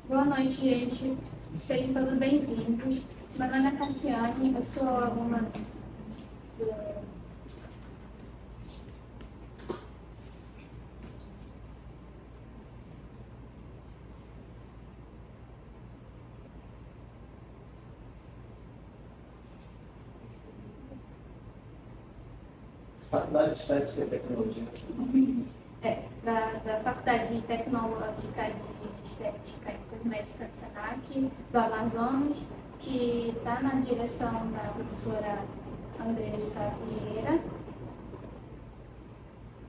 Boa noite, gente. Sejam todos bem-vindos. Meu nome é Cassiane, eu sou aluna da Faculdade de Estética e Tecnologia. da Faculdade Tecnológica de Estética e Cosmética do SENAC, do Amazonas, que está na direção da professora Andressa Vieira.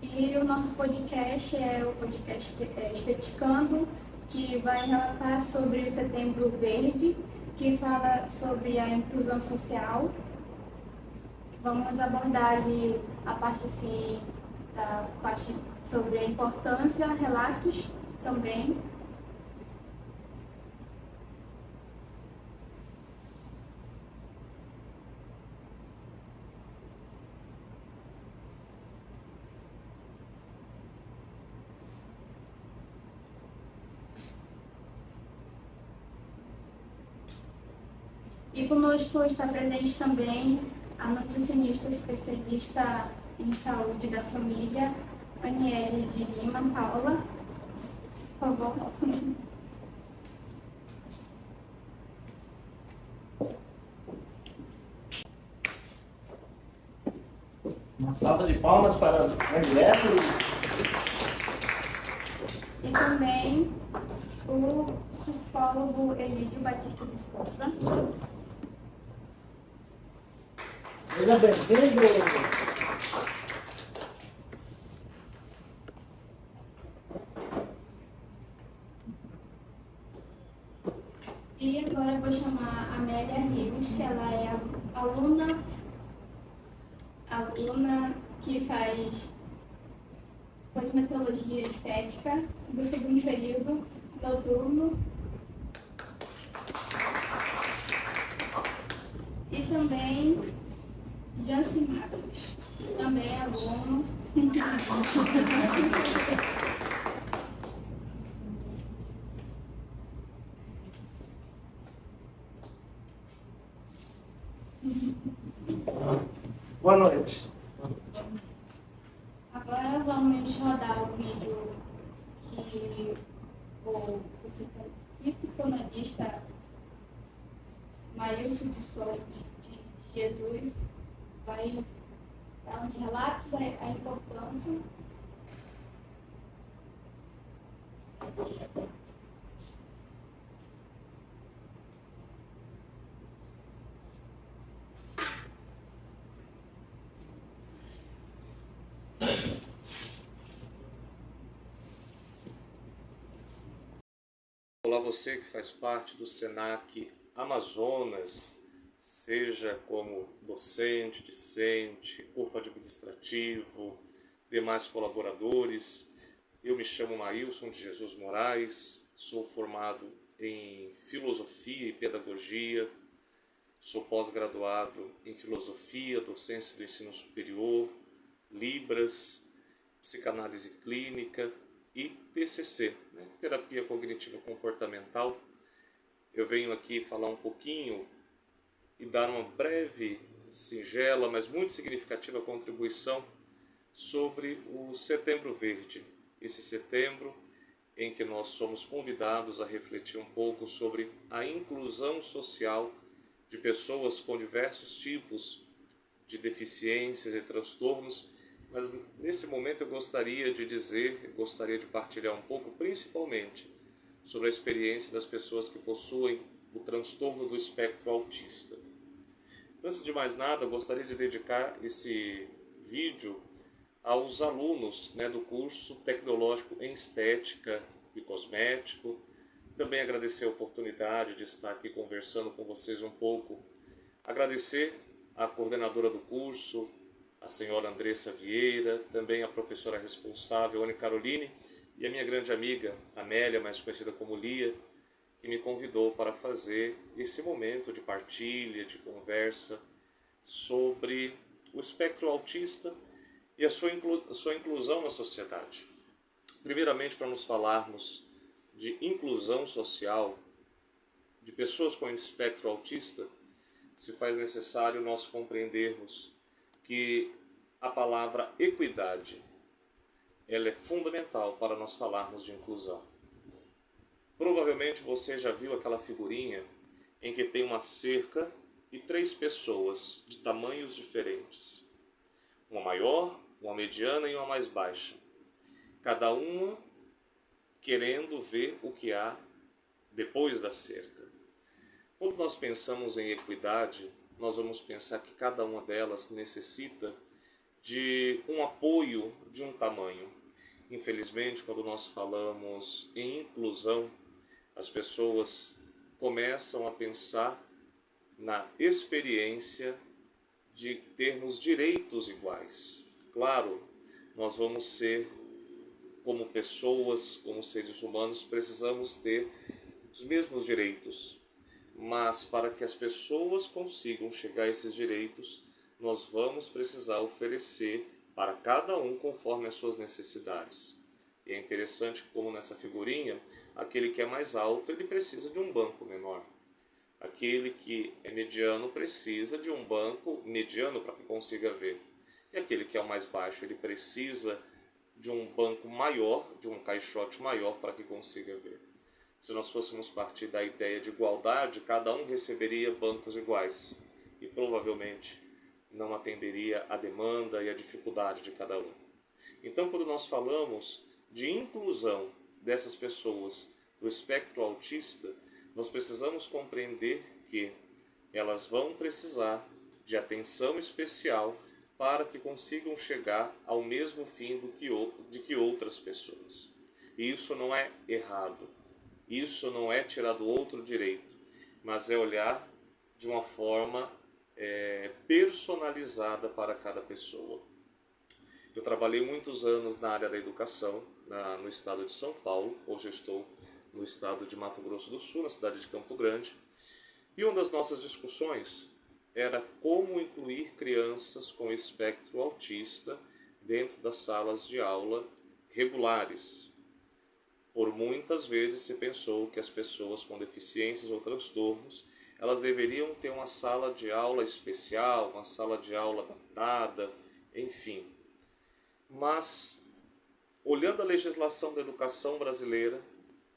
E o nosso podcast é o podcast Esteticando, que vai relatar sobre o Setembro Verde, que fala sobre a inclusão social. Vamos abordar ali a parte, assim, da parte sobre a importância, relatos também. E conosco está presente também a nutricionista especialista em saúde da família, Aniele de Lima Paula. Por favor. Uma salva de palmas para a Aniele. E também o psicólogo Elídio Batista de Souza. Seja bem-vindo. E agora eu vou chamar a Amélia Rios, que ela é aluna que faz cosmetologia estética do segundo período noturno. E também Jancy Matos, também é aluno. Boa noite. Agora vamos rodar o vídeo que o psicanalista Maílson de Jesus vai dar uns relatos a importância. Olá, você que faz parte do SENAC Amazonas, seja como docente, discente, corpo administrativo, demais colaboradores. Eu me chamo Maílson de Jesus Moraes, sou formado em Filosofia e Pedagogia, sou pós-graduado em Filosofia, Docência do Ensino Superior, Libras, Psicanálise Clínica e TCC, Terapia Cognitiva Comportamental. Eu venho aqui falar um pouquinho e dar uma breve, singela, mas muito significativa contribuição sobre o Setembro Verde. Esse setembro em que nós somos convidados a refletir um pouco sobre a inclusão social de pessoas com diversos tipos de deficiências e transtornos. Mas nesse momento eu gostaria de partilhar um pouco, principalmente, sobre a experiência das pessoas que possuem o transtorno do espectro autista. Antes de mais nada, eu gostaria de dedicar esse vídeo aos alunos do curso Tecnológico em Estética e Cosmético. Também agradecer a oportunidade de estar aqui conversando com vocês um pouco. Agradecer à coordenadora do curso, a senhora Andressa Vieira, também a professora responsável, Ana Caroline, e a minha grande amiga, Amélia, mais conhecida como Lia, que me convidou para fazer esse momento de partilha, de conversa sobre o espectro autista e a sua inclusão na sociedade. Primeiramente, para nos falarmos de inclusão social de pessoas com espectro autista, se faz necessário nós compreendermos que a palavra equidade ela é fundamental para nós falarmos de inclusão. Provavelmente você já viu aquela figurinha em que tem uma cerca e 3 pessoas de tamanhos diferentes. Uma maior, uma mediana e uma mais baixa. Cada uma querendo ver o que há depois da cerca. Quando nós pensamos em equidade, nós vamos pensar que cada uma delas necessita de um apoio de um tamanho. Infelizmente, quando nós falamos em inclusão, as pessoas começam a pensar na experiência de termos direitos iguais. Claro, nós vamos ser, como pessoas, como seres humanos, precisamos ter os mesmos direitos. Mas para que as pessoas consigam chegar a esses direitos, nós vamos precisar oferecer para cada um conforme as suas necessidades. E é interessante que, como nessa figurinha, aquele que é mais alto, ele precisa de um banco menor. Aquele que é mediano precisa de um banco mediano para que consiga ver. E aquele que é o mais baixo, ele precisa de um banco maior, de um caixote maior para que consiga ver. Se nós fôssemos partir da ideia de igualdade, cada um receberia bancos iguais e provavelmente não atenderia a demanda e a dificuldade de cada um. Então, quando nós falamos de inclusão dessas pessoas do espectro autista, nós precisamos compreender que elas vão precisar de atenção especial para que consigam chegar ao mesmo fim de que outras pessoas. E isso não é errado. Isso não é tirar do outro direito, mas é olhar de uma forma personalizada para cada pessoa. Eu trabalhei muitos anos na área da educação, no estado de São Paulo. Hoje eu estou no estado de Mato Grosso do Sul, na cidade de Campo Grande. E uma das nossas discussões era como incluir crianças com espectro autista dentro das salas de aula regulares. Por muitas vezes se pensou que as pessoas com deficiências ou transtornos, elas deveriam ter uma sala de aula especial, uma sala de aula adaptada, enfim. Mas, olhando a legislação da educação brasileira,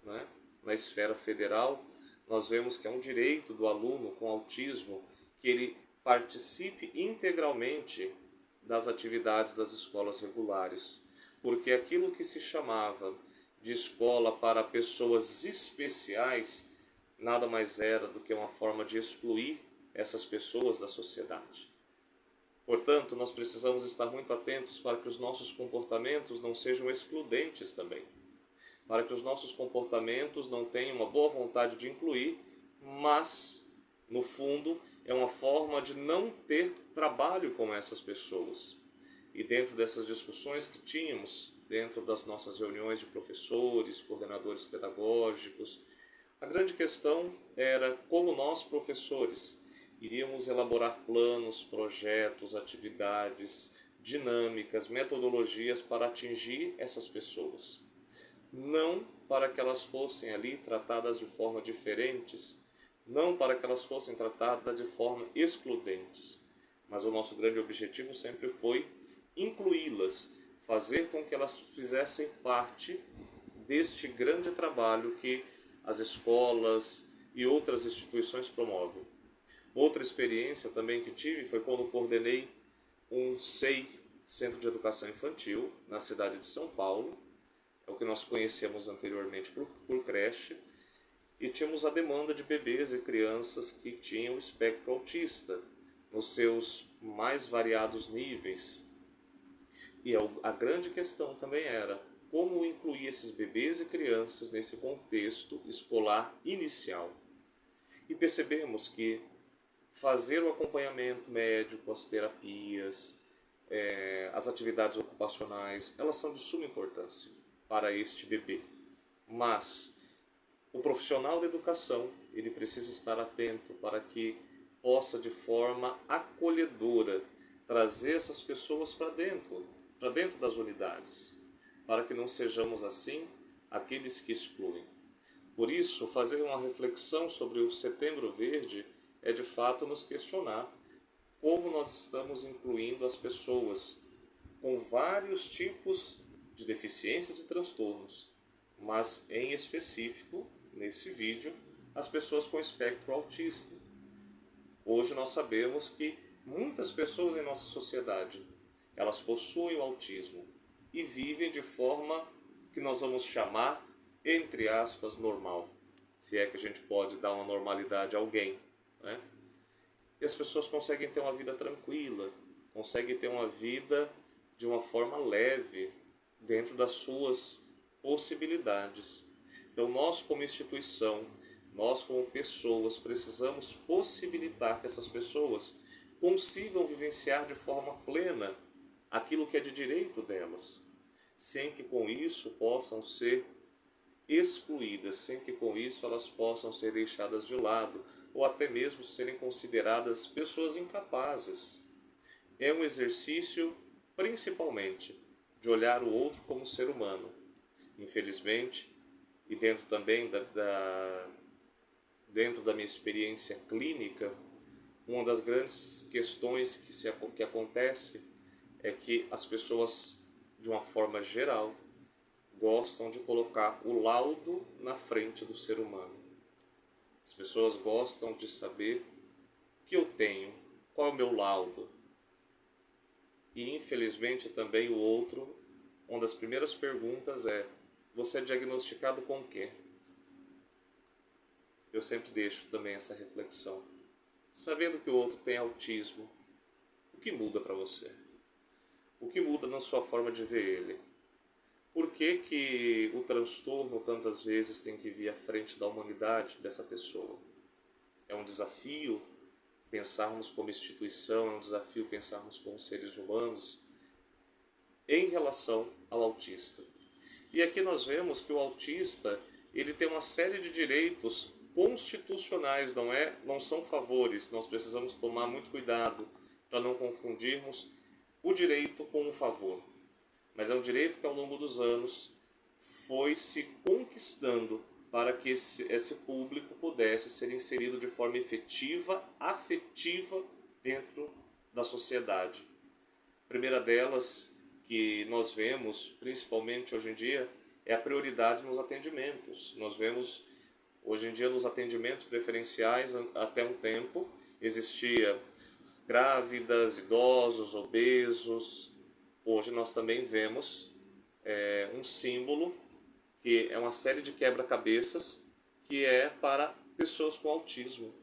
né, na esfera federal, nós vemos que é um direito do aluno com autismo que ele participe integralmente das atividades das escolas regulares, porque aquilo que se chamava de escola para pessoas especiais nada mais era do que uma forma de excluir essas pessoas da sociedade. Portanto, nós precisamos estar muito atentos para que os nossos comportamentos não sejam excludentes também, para que os nossos comportamentos não tenham uma boa vontade de incluir, mas, no fundo, é uma forma de não ter trabalho com essas pessoas. E dentro dessas discussões que tínhamos, dentro das nossas reuniões de professores, coordenadores pedagógicos, a grande questão era como nós, professores, iríamos elaborar planos, projetos, atividades, dinâmicas, metodologias para atingir essas pessoas. Não para que elas fossem ali tratadas de forma diferentes, não para que elas fossem tratadas de forma excludentes, mas o nosso grande objetivo sempre foi incluí-las, fazer com que elas fizessem parte deste grande trabalho que as escolas e outras instituições promovem. Outra experiência também que tive foi quando coordenei um SEI, Centro de Educação Infantil, na cidade de São Paulo, é o que nós conhecemos anteriormente por creche, e tínhamos a demanda de bebês e crianças que tinham espectro autista, nos seus mais variados níveis. E a grande questão também era como incluir esses bebês e crianças nesse contexto escolar inicial. E percebemos que fazer o acompanhamento médico, as terapias, as atividades ocupacionais, elas são de suma importância para este bebê. Mas o profissional da educação, ele precisa estar atento para que possa de forma acolhedora trazer essas pessoas para dentro das unidades, para que não sejamos assim aqueles que excluem. Por isso, fazer uma reflexão sobre o Setembro Verde é de fato nos questionar como nós estamos incluindo as pessoas com vários tipos de deficiências e transtornos, mas em específico, nesse vídeo, as pessoas com espectro autista. Hoje nós sabemos que muitas pessoas em nossa sociedade, elas possuem o autismo e vivem de forma que nós vamos chamar, entre aspas, normal. Se é que a gente pode dar uma normalidade a alguém, né? E as pessoas conseguem ter uma vida tranquila, conseguem ter uma vida de uma forma leve, dentro das suas possibilidades. Então nós como instituição, nós como pessoas, precisamos possibilitar que essas pessoas consigam vivenciar de forma plena aquilo que é de direito delas, sem que com isso possam ser excluídas, sem que com isso elas possam ser deixadas de lado, ou até mesmo serem consideradas pessoas incapazes. É um exercício, principalmente, de olhar o outro como ser humano. Infelizmente, e dentro também dentro da minha experiência clínica, uma das grandes questões que acontece é que as pessoas, de uma forma geral, gostam de colocar o laudo na frente do ser humano. As pessoas gostam de saber o que eu tenho, qual é o meu laudo. E infelizmente também o outro, uma das primeiras perguntas é: você é diagnosticado com o quê? Eu sempre deixo também essa reflexão. Sabendo que o outro tem autismo, o que muda para você? O que muda na sua forma de ver ele? Por que que o transtorno tantas vezes tem que vir à frente da humanidade dessa pessoa? É um desafio pensarmos como instituição, é um desafio pensarmos como seres humanos em relação ao autista. E aqui nós vemos que o autista, ele tem uma série de direitos constitucionais, não são favores. Nós precisamos tomar muito cuidado para não confundirmos o direito com o favor. Mas é um direito que ao longo dos anos foi se conquistando para que esse público pudesse ser inserido de forma efetiva, afetiva dentro da sociedade. A primeira delas que nós vemos, principalmente hoje em dia, é a prioridade nos atendimentos. Nós vemos hoje em dia nos atendimentos preferenciais, até um tempo, existia grávidas, idosos, obesos. Hoje nós também vemos um símbolo que é uma série de quebra-cabeças que é para pessoas com autismo.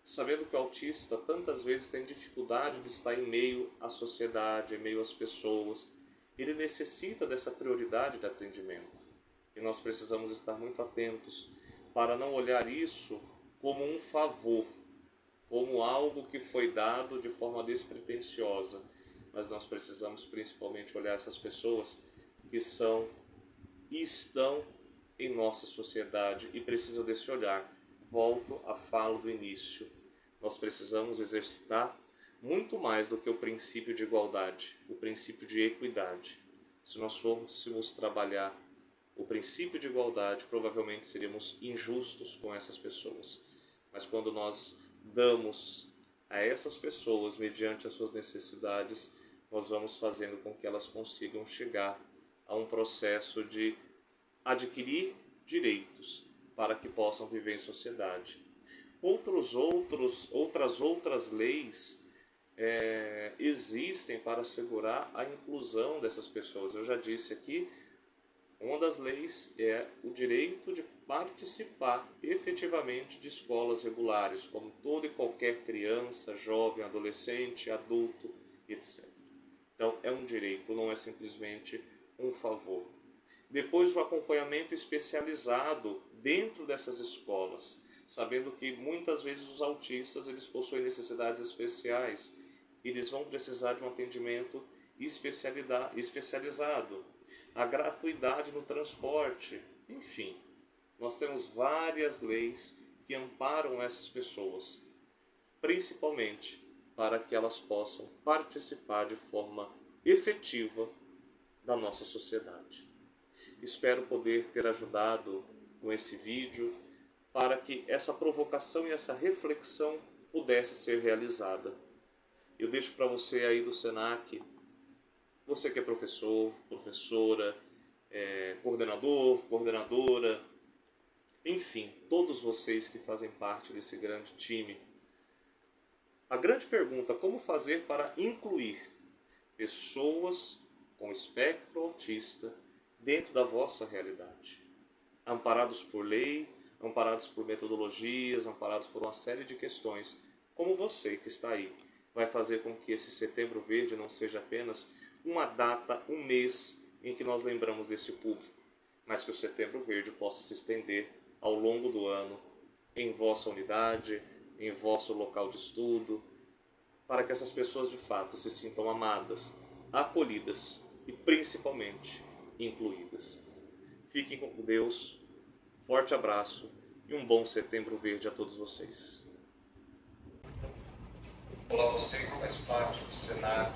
Sabendo que o autista tantas vezes tem dificuldade de estar em meio à sociedade, em meio às pessoas, ele necessita dessa prioridade de atendimento. E nós precisamos estar muito atentos para não olhar isso como um favor, como algo que foi dado de forma despretensiosa. Mas nós precisamos principalmente olhar essas pessoas que são e estão em nossa sociedade e precisam desse olhar. Volto à fala do início. Nós precisamos exercitar muito mais do que o princípio de igualdade, o princípio de equidade. Se nós fôssemos trabalhar o princípio de igualdade, provavelmente seríamos injustos com essas pessoas. Mas quando nós damos a essas pessoas, mediante as suas necessidades, nós vamos fazendo com que elas consigam chegar a um processo de adquirir direitos para que possam viver em sociedade. Outras leis existem para assegurar a inclusão dessas pessoas. Eu já disse aqui, uma das leis é o direito de participar efetivamente de escolas regulares, como toda e qualquer criança, jovem, adolescente, adulto, etc. Então é um direito, não é simplesmente um favor. Depois o acompanhamento especializado dentro dessas escolas, sabendo que muitas vezes os autistas eles possuem necessidades especiais, eles vão precisar de um atendimento especializado, a gratuidade no transporte, enfim, nós temos várias leis que amparam essas pessoas, principalmente para que elas possam participar de forma efetiva da nossa sociedade. Espero poder ter ajudado com esse vídeo para que essa provocação e essa reflexão pudesse ser realizada. Eu deixo para você aí do SENAC, você que é professor, professora, coordenador, coordenadora, enfim, todos vocês que fazem parte desse grande time. A grande pergunta: como fazer para incluir pessoas com espectro autista dentro da vossa realidade? Amparados por lei, amparados por metodologias, amparados por uma série de questões. Como você que está aí vai fazer com que esse Setembro Verde não seja apenas uma data, um mês em que nós lembramos desse público, mas que o Setembro Verde possa se estender ao longo do ano, em vossa unidade, em vosso local de estudo, para que essas pessoas de fato se sintam amadas, acolhidas e principalmente incluídas. Fiquem com Deus, forte abraço e um bom Setembro Verde a todos vocês. Olá, você que faz parte do SENAC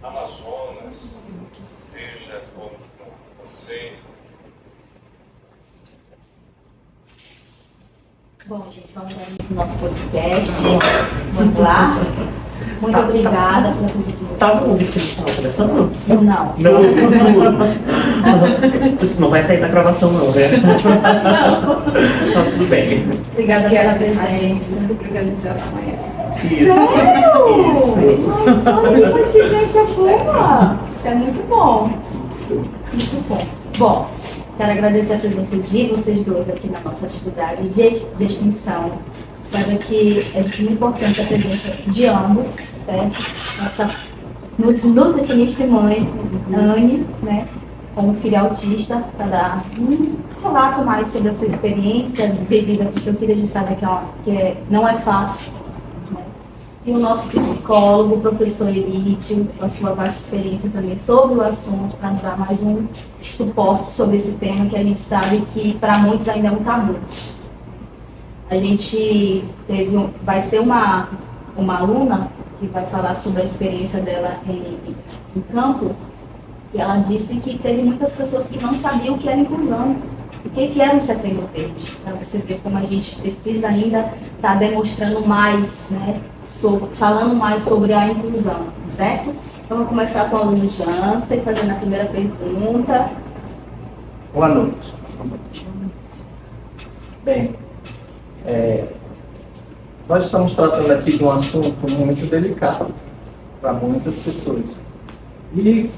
Amazonas, seja como você. Bom, gente, vamos dar início ao nosso podcast. Vamos lá? Muito obrigada pela presença de vocês. Tá ouvindo que a gente estava conversando? Não. Não. Isso não vai sair da gravação não, né? Tá tudo bem. Obrigada pela presença. A gente descobriu que a gente já se conhece. Isso. Mas olha que coincidência boa! Isso é muito bom. Muito bom. Bom, quero agradecer a presença de vocês dois aqui na nossa atividade de extensão. Sabe que é muito importante a presença de ambos, certo? Nossa nutricionista e mãe, Anne, né, como filha autista, para dar um relato mais sobre a sua experiência de vida com seu filho. A gente sabe não é fácil. Né? E o nosso psicólogo, o professor Elítio, com a sua vasta experiência também sobre o assunto, para nos dar mais um suporte sobre esse tema que a gente sabe que para muitos ainda é um tabu. A gente vai ter uma aluna que vai falar sobre a experiência dela em campo, e ela disse que teve muitas pessoas que não sabiam o que era inclusão, o que era um Setembro Verde. Para você ver como a gente precisa ainda estar demonstrando mais, né, falando mais sobre a inclusão, certo? Então, vou começar com o aluno Jansen, fazendo a primeira pergunta. Boa noite. Bem, nós estamos tratando aqui de um assunto muito delicado para muitas pessoas e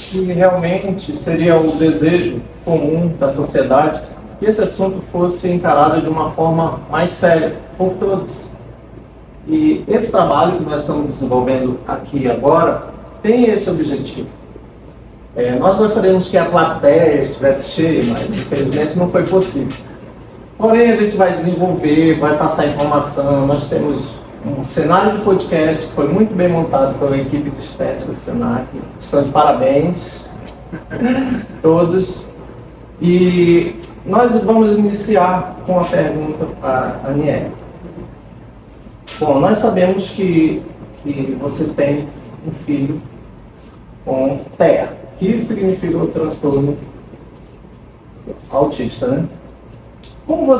que realmente seria o desejo comum da sociedade que esse assunto fosse encarado de uma forma mais séria por todos. E esse trabalho que nós estamos desenvolvendo aqui agora tem esse objetivo. Nós gostaríamos que a plateia estivesse cheia, mas infelizmente não foi possível. Porém, a gente vai desenvolver, vai passar informação. Nós temos um cenário de podcast que foi muito bem montado pela equipe de estética do SENAC. Estão de parabéns, todos. E nós vamos iniciar com a pergunta para a Aniele. Bom, nós sabemos que você tem um filho com TEA, que significa o transtorno autista, né? Como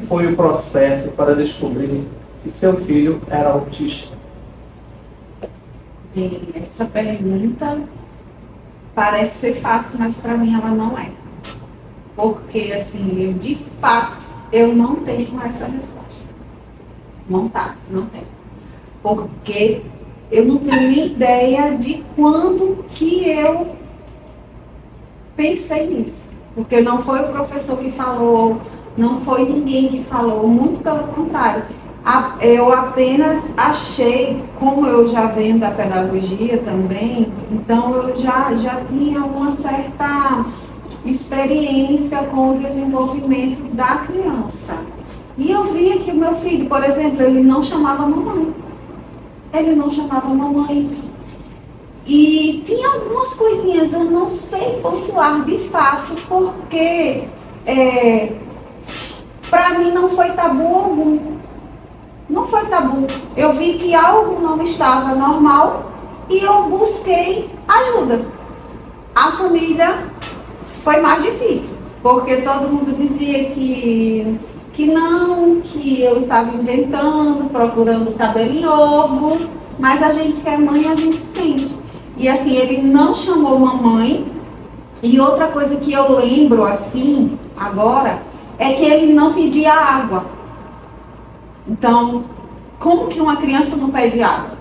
foi o processo para descobrir que seu filho era autista? Bem, essa pergunta parece ser fácil, mas para mim ela não é. Porque, assim, de fato, eu não tenho essa resposta. Não tenho. Porque eu não tenho nem ideia de quando que eu pensei nisso. Porque não foi o professor que falou, não foi ninguém que falou, muito pelo contrário. Eu apenas achei, como eu já venho da pedagogia também, então eu já tinha uma certa experiência com o desenvolvimento da criança. E eu via que o meu filho, por exemplo, ele não chamava mamãe. E tinha algumas coisinhas, eu não sei pontuar de fato, porque para mim não foi tabu algum. Não foi tabu. Eu vi que algo não estava normal e eu busquei ajuda. A família foi mais difícil. porque todo mundo dizia que não, que eu estava inventando, procurando cabelo em ovo, mas a gente que é mãe, a gente sente. E assim, ele não chamou mamãe. E outra coisa que eu lembro assim, agora, é que ele não pedia água. Então, como que uma criança não pede água?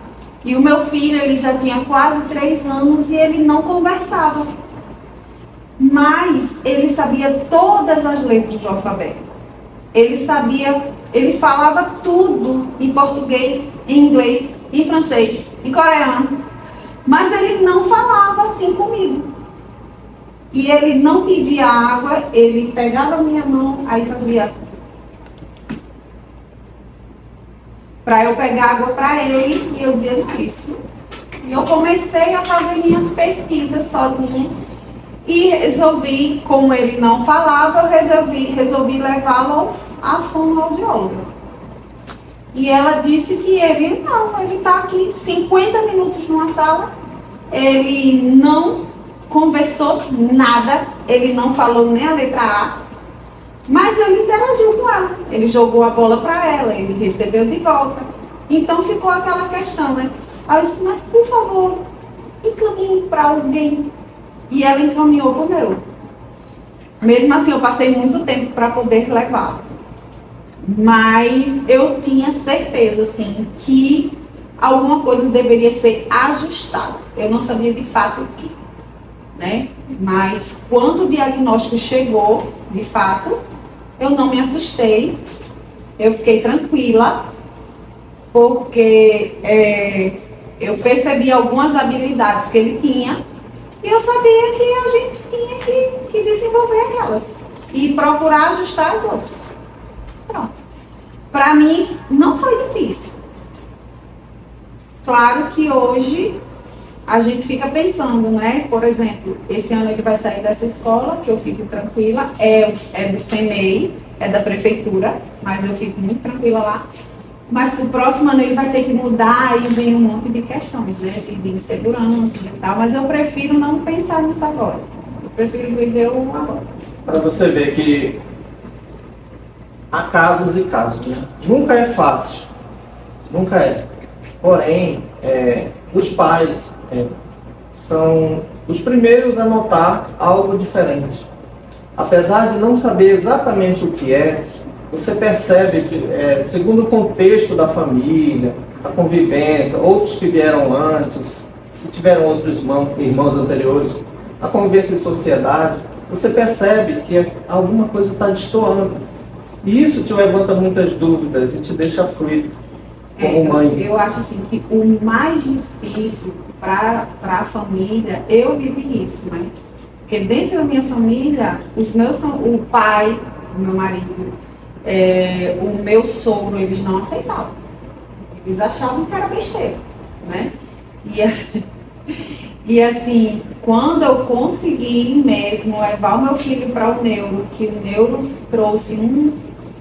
E o meu filho, ele já tinha quase 3 anos e ele não conversava. Mas ele sabia todas as letras do alfabeto. Ele falava tudo em português, em inglês, em francês, em coreano. Mas ele não falava assim comigo. E ele não pedia água, ele pegava a minha mão, aí fazia para eu pegar água para ele, e eu dizia, não, isso. E eu comecei a fazer minhas pesquisas sozinha. E resolvi, como ele não falava, eu resolvi levá-lo à fonoaudióloga. E ela disse que ele está aqui 50 minutos numa sala, ele não conversou nada, ele não falou nem a letra A, mas ele interagiu com ela, ele jogou a bola para ela, ele recebeu de volta. Então ficou aquela questão, né? Aí eu disse, mas por favor, encaminhe para alguém. E ela encaminhou para o neuro. Mesmo assim, eu passei muito tempo para poder levá-lo. Mas eu tinha certeza, assim, que alguma coisa deveria ser ajustada. Eu não sabia de fato o que, né? Mas quando o diagnóstico chegou, de fato, eu não me assustei. Eu fiquei tranquila, porque eu percebi algumas habilidades que ele tinha. E eu sabia que a gente tinha que desenvolver aquelas e procurar ajustar as outras. Pronto. Para mim, não foi difícil. Claro que hoje a gente fica pensando, né? Por exemplo, esse ano ele vai sair dessa escola, que eu fico tranquila, é do CEMEI, é da prefeitura, mas eu fico muito tranquila lá. Mas pro próximo ano ele vai ter que mudar e vem um monte de questões, né? De insegurança e tal. Mas eu prefiro não pensar nisso agora. Eu prefiro viver o agora. Para você ver que há casos e casos, né? Nunca é fácil. Nunca é. Porém, os pais são os primeiros a notar algo diferente. Apesar de não saber exatamente o que é, você percebe que, segundo o contexto da família, a convivência, outros que vieram antes, se tiveram outros irmãos anteriores, a convivência em sociedade, você percebe que alguma coisa está destoando. E isso te levanta muitas dúvidas e te deixa aflito, como mãe. Eu acho assim que o mais difícil para a família, eu vivi isso, né? Porque dentro da minha família, o pai, o meu marido, o meu sogro, eles não aceitavam. Eles achavam que era besteira, né? E assim, quando eu consegui mesmo levar o meu filho para o neuro, que o neuro trouxe um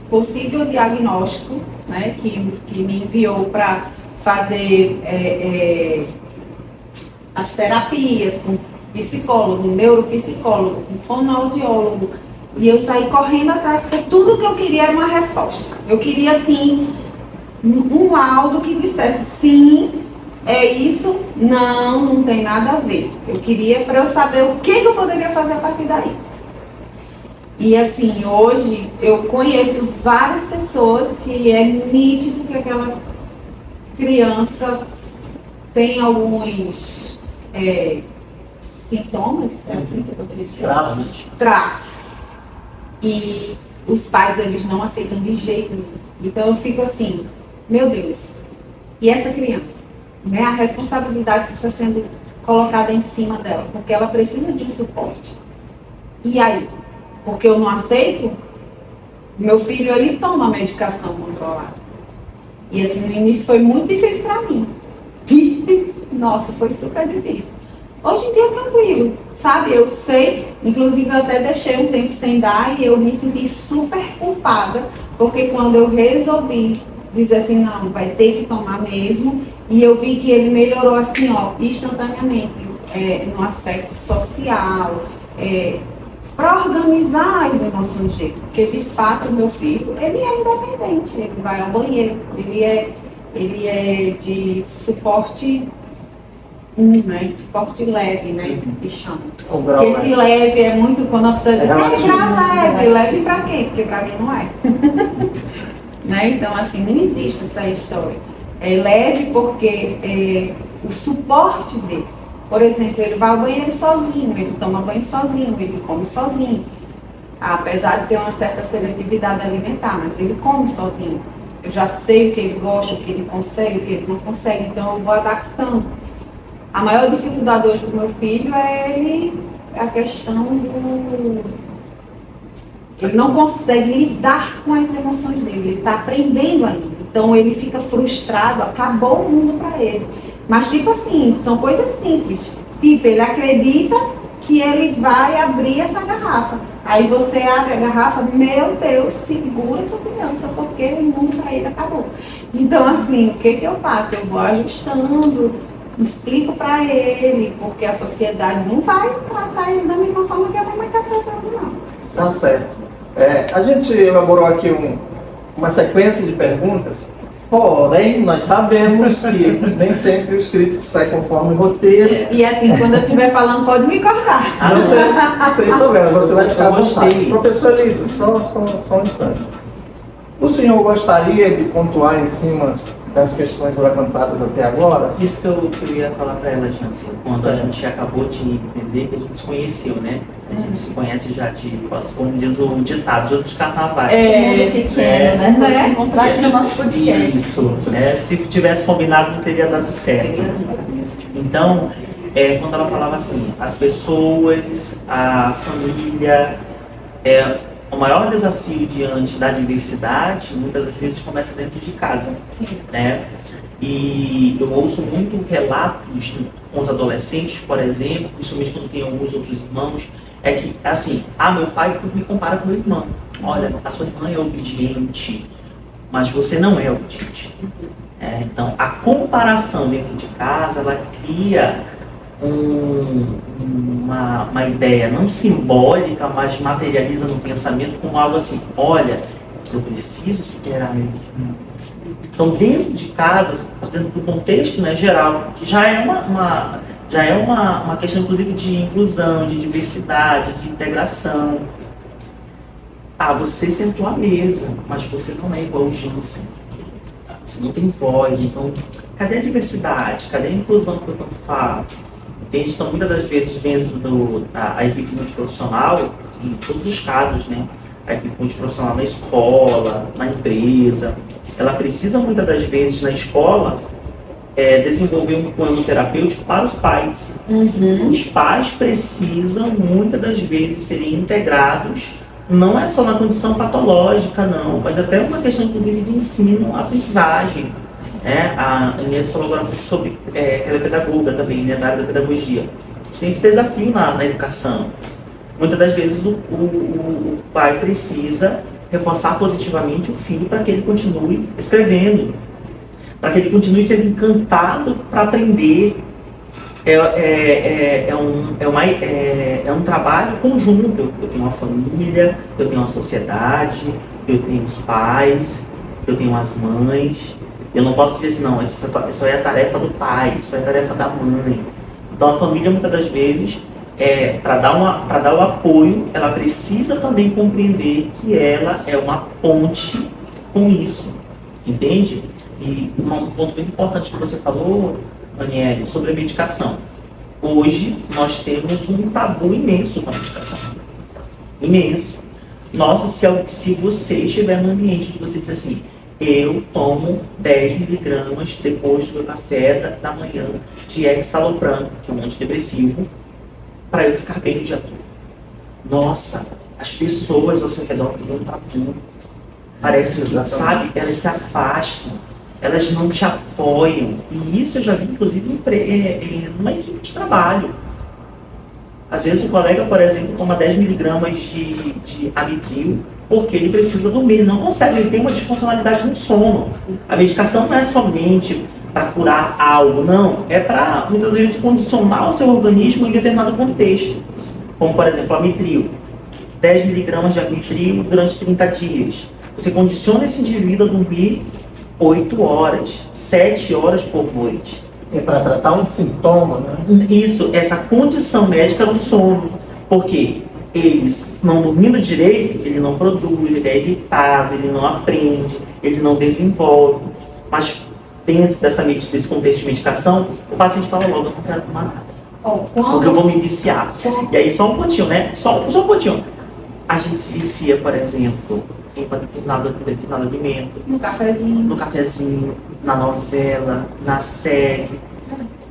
possível diagnóstico, né? Que me enviou para fazer as terapias com psicólogo, neuropsicólogo, com fonoaudiólogo. E eu saí correndo atrás, porque tudo que eu queria era uma resposta. Eu queria, assim, um laudo que dissesse sim, é isso, não tem nada a ver. Eu queria para eu saber o que eu poderia fazer a partir daí. E assim, hoje eu conheço várias pessoas que é nítido que aquela criança tem alguns sintomas, é assim que eu poderia dizer? Traços. E os pais, eles não aceitam de jeito nenhum. Então eu fico assim, meu Deus, e essa criança? Né? A responsabilidade que está sendo colocada em cima dela, porque ela precisa de um suporte. E aí? Porque eu não aceito? Meu filho, ele toma medicação controlada. E assim, no início foi muito difícil para mim. Nossa, foi super difícil. Hoje em dia é tranquilo, sabe? Eu sei, inclusive eu até deixei um tempo sem dar e eu me senti super culpada, porque quando eu resolvi dizer assim, não, vai ter que tomar mesmo, e eu vi que ele melhorou assim, ó, instantaneamente, no aspecto social, para organizar as emoções dele. Porque, de fato, o meu filho, ele é independente, ele vai ao banheiro, ele é de suporte 1, né? Suporte leve, né? Que chama. Porque esse leve é muito, quando a pessoa diz, leve para quê? Porque para mim não é. Né? Então, assim, não existe essa história. É leve porque o suporte dele, por exemplo, ele vai ao banheiro sozinho, ele toma banho sozinho, ele come sozinho. Apesar de ter uma certa seletividade alimentar, mas ele come sozinho. Eu já sei o que ele gosta, o que ele consegue, o que ele não consegue, então eu vou adaptando. A maior dificuldade hoje do meu filho é a questão do... Ele não consegue lidar com as emoções dele, ele está aprendendo ainda. Então ele fica frustrado, acabou o mundo para ele. Mas tipo assim, são coisas simples. Tipo, ele acredita que ele vai abrir essa garrafa. Aí você abre a garrafa, meu Deus, segura essa criança, porque o mundo para ele acabou. Então assim, o que eu faço? Eu vou ajustando, explico para ele, porque a sociedade não vai tratar ele da mesma forma que a mamãe está tratando, não. Tá certo. A gente elaborou aqui uma sequência de perguntas, porém, nós sabemos que nem sempre o script sai conforme o roteiro. E assim, quando eu estiver falando, pode me cortar. Sem problema, você vai ficar à vontade. Professor Lido, só um instante. O senhor gostaria de pontuar em cima das questões levantadas até agora? Isso que eu ia falar para ela, Jansen, quando a gente acabou de entender que a gente se conheceu, né? A gente se conhece já como diz o ditado, de outros carnavais. Mundo pequeno, né? Vai se encontrar aqui no nosso podcast. Isso, se tivesse combinado não teria dado certo. Então, quando ela falava assim, as pessoas, a família, o maior desafio diante da diversidade, muitas das vezes, começa dentro de casa. Né? E eu ouço muito relatos com os adolescentes, por exemplo, principalmente quando tem alguns outros irmãos, é que, assim, meu pai me compara com meu irmão. Olha, a sua irmã é obediente, mas você não é obediente. Então, a comparação dentro de casa, ela cria uma ideia não simbólica, mas materializa no pensamento como algo assim, olha, eu preciso superar meu irmão. Então, dentro de casa, dentro do contexto, né, geral, que já é uma questão, inclusive, de inclusão, de diversidade, de integração. Você sentou à mesa, mas você não é igual o Jansen. Você não tem voz, então, cadê a diversidade? Cadê a inclusão que eu tanto falo? Entende? Então, muitas das vezes, dentro da equipe multiprofissional, em todos os casos, né, a equipe multiprofissional na escola, na empresa, ela precisa, muitas das vezes, na escola, desenvolver um plano terapêutico para os pais. Os pais precisam, muitas das vezes, serem integrados, não é só na condição patológica, não, mas até uma questão, inclusive, de ensino, aprendizagem. A Inês falou agora um pouco sobre que ela é pedagoga também, né, da área da pedagogia. A gente tem esse desafio na educação. Muitas das vezes o pai precisa reforçar positivamente o filho para que ele continue escrevendo, para que ele continue sendo encantado para aprender. É um trabalho conjunto. Eu tenho uma família, eu tenho uma sociedade, eu tenho os pais, eu tenho as mães. Eu não posso dizer assim, não, isso é a tarefa do pai, isso é a tarefa da mãe. Então a família, muitas das vezes, para dar o apoio, ela precisa também compreender que ela é uma ponte com isso, entende? E um ponto bem importante que você falou, Aniele, sobre a medicação. Hoje nós temos um tabu imenso com a medicação. Imenso. Nossa, se você estiver num ambiente que você diz assim, eu tomo 10 miligramas depois do meu café da manhã de Escitalopram, que é um antidepressivo, para eu ficar bem o dia todo. Nossa, as pessoas ao seu redor têm um tabu. Parece que, sabe, elas se afastam, elas não te apoiam. E isso eu já vi, inclusive, numa equipe de trabalho. Às vezes o colega, por exemplo, toma 10 miligramas de Amitril, porque ele precisa dormir, ele não consegue, ele tem uma disfuncionalidade no sono. A medicação não é somente para curar algo, não, é para, muitas vezes, condicionar o seu organismo em determinado contexto. Como, por exemplo, a Amitril, 10 miligramas de Abitril durante 30 dias. Você condiciona esse indivíduo a dormir 8 horas, 7 horas por noite. É para tratar um sintoma, né? Isso, essa condição médica no sono. Porque eles, não dormindo direito, ele não produz, ele é irritado, ele não aprende, ele não desenvolve. Mas dentro desse contexto de medicação, o paciente fala logo, eu não quero tomar nada. Porque eu vou me viciar. E aí só um pontinho, né? Só um pontinho. A gente se vicia, por exemplo, em determinado alimento. No cafezinho, na novela, na série,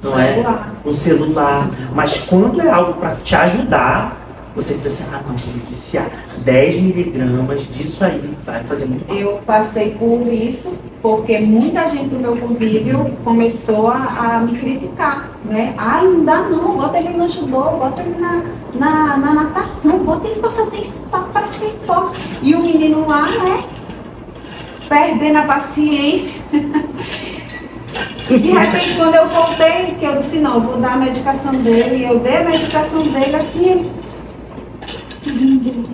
não é? No celular. Mas quando é algo para te ajudar, você diz assim, não, vou me viciar. 10 miligramas disso aí vai fazer muito mal. Eu passei por isso, porque muita gente do meu convívio começou a me criticar, né? Ai, não dá não, bota ele no judô, bota ele na natação, bota ele para fazer isso, para praticar esporte. E o menino lá, né? Perdendo a paciência. De repente, quando eu voltei, que eu disse, não, eu vou dar a medicação dele, e eu dei a medicação dele, assim, ele...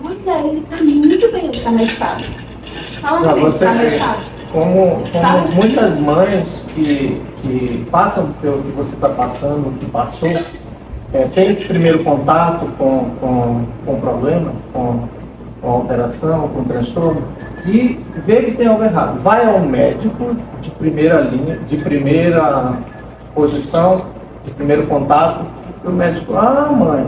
Olha, ele tá muito bem, ele tá medicado. Fala Pra bem, você tá ver, medicado. como Sabe? muitas mães que passam pelo que você está passando, que passou, tem esse primeiro contato com o problema, com a alteração, com o transtorno, e vê que tem algo errado. Vai ao médico de primeira linha, de primeira posição, de primeiro contato, e o médico, mãe,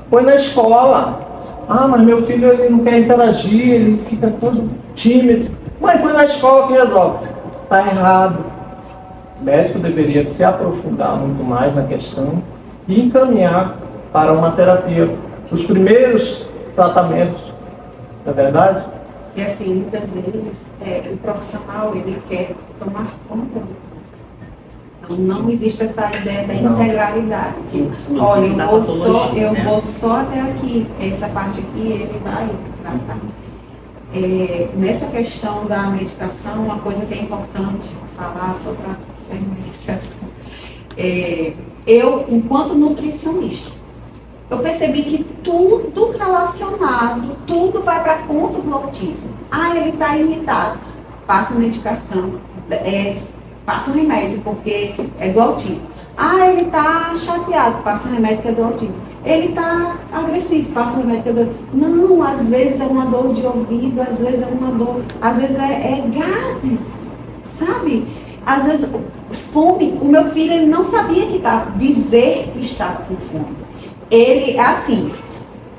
põe na escola. Mas meu filho ele não quer interagir, ele fica todo tímido. Mãe, põe na escola que resolve. Está errado. O médico deveria se aprofundar muito mais na questão e encaminhar para uma terapia. Os primeiros tratamentos, não é verdade? E assim, muitas vezes, o profissional, ele quer tomar conta. Então, não existe essa ideia da integralidade. Olha, eu vou só até aqui, essa parte aqui, ele vai tratar. Nessa questão da medicação, uma coisa que é importante falar, só para terminar esse assunto. Eu, enquanto nutricionista, eu percebi que tudo relacionado, tudo vai para a conta do autismo. Ele está irritado, passa medicação, passa um remédio, porque é do autismo. Ele está chateado, passa um remédio que é do autismo. Ele está agressivo, passa um remédio que é do autismo. Não, às vezes é uma dor de ouvido, às vezes é uma dor, às vezes é gases, sabe? Às vezes, fome. O meu filho, ele não sabia dizer que estava com fome. Ele, assim,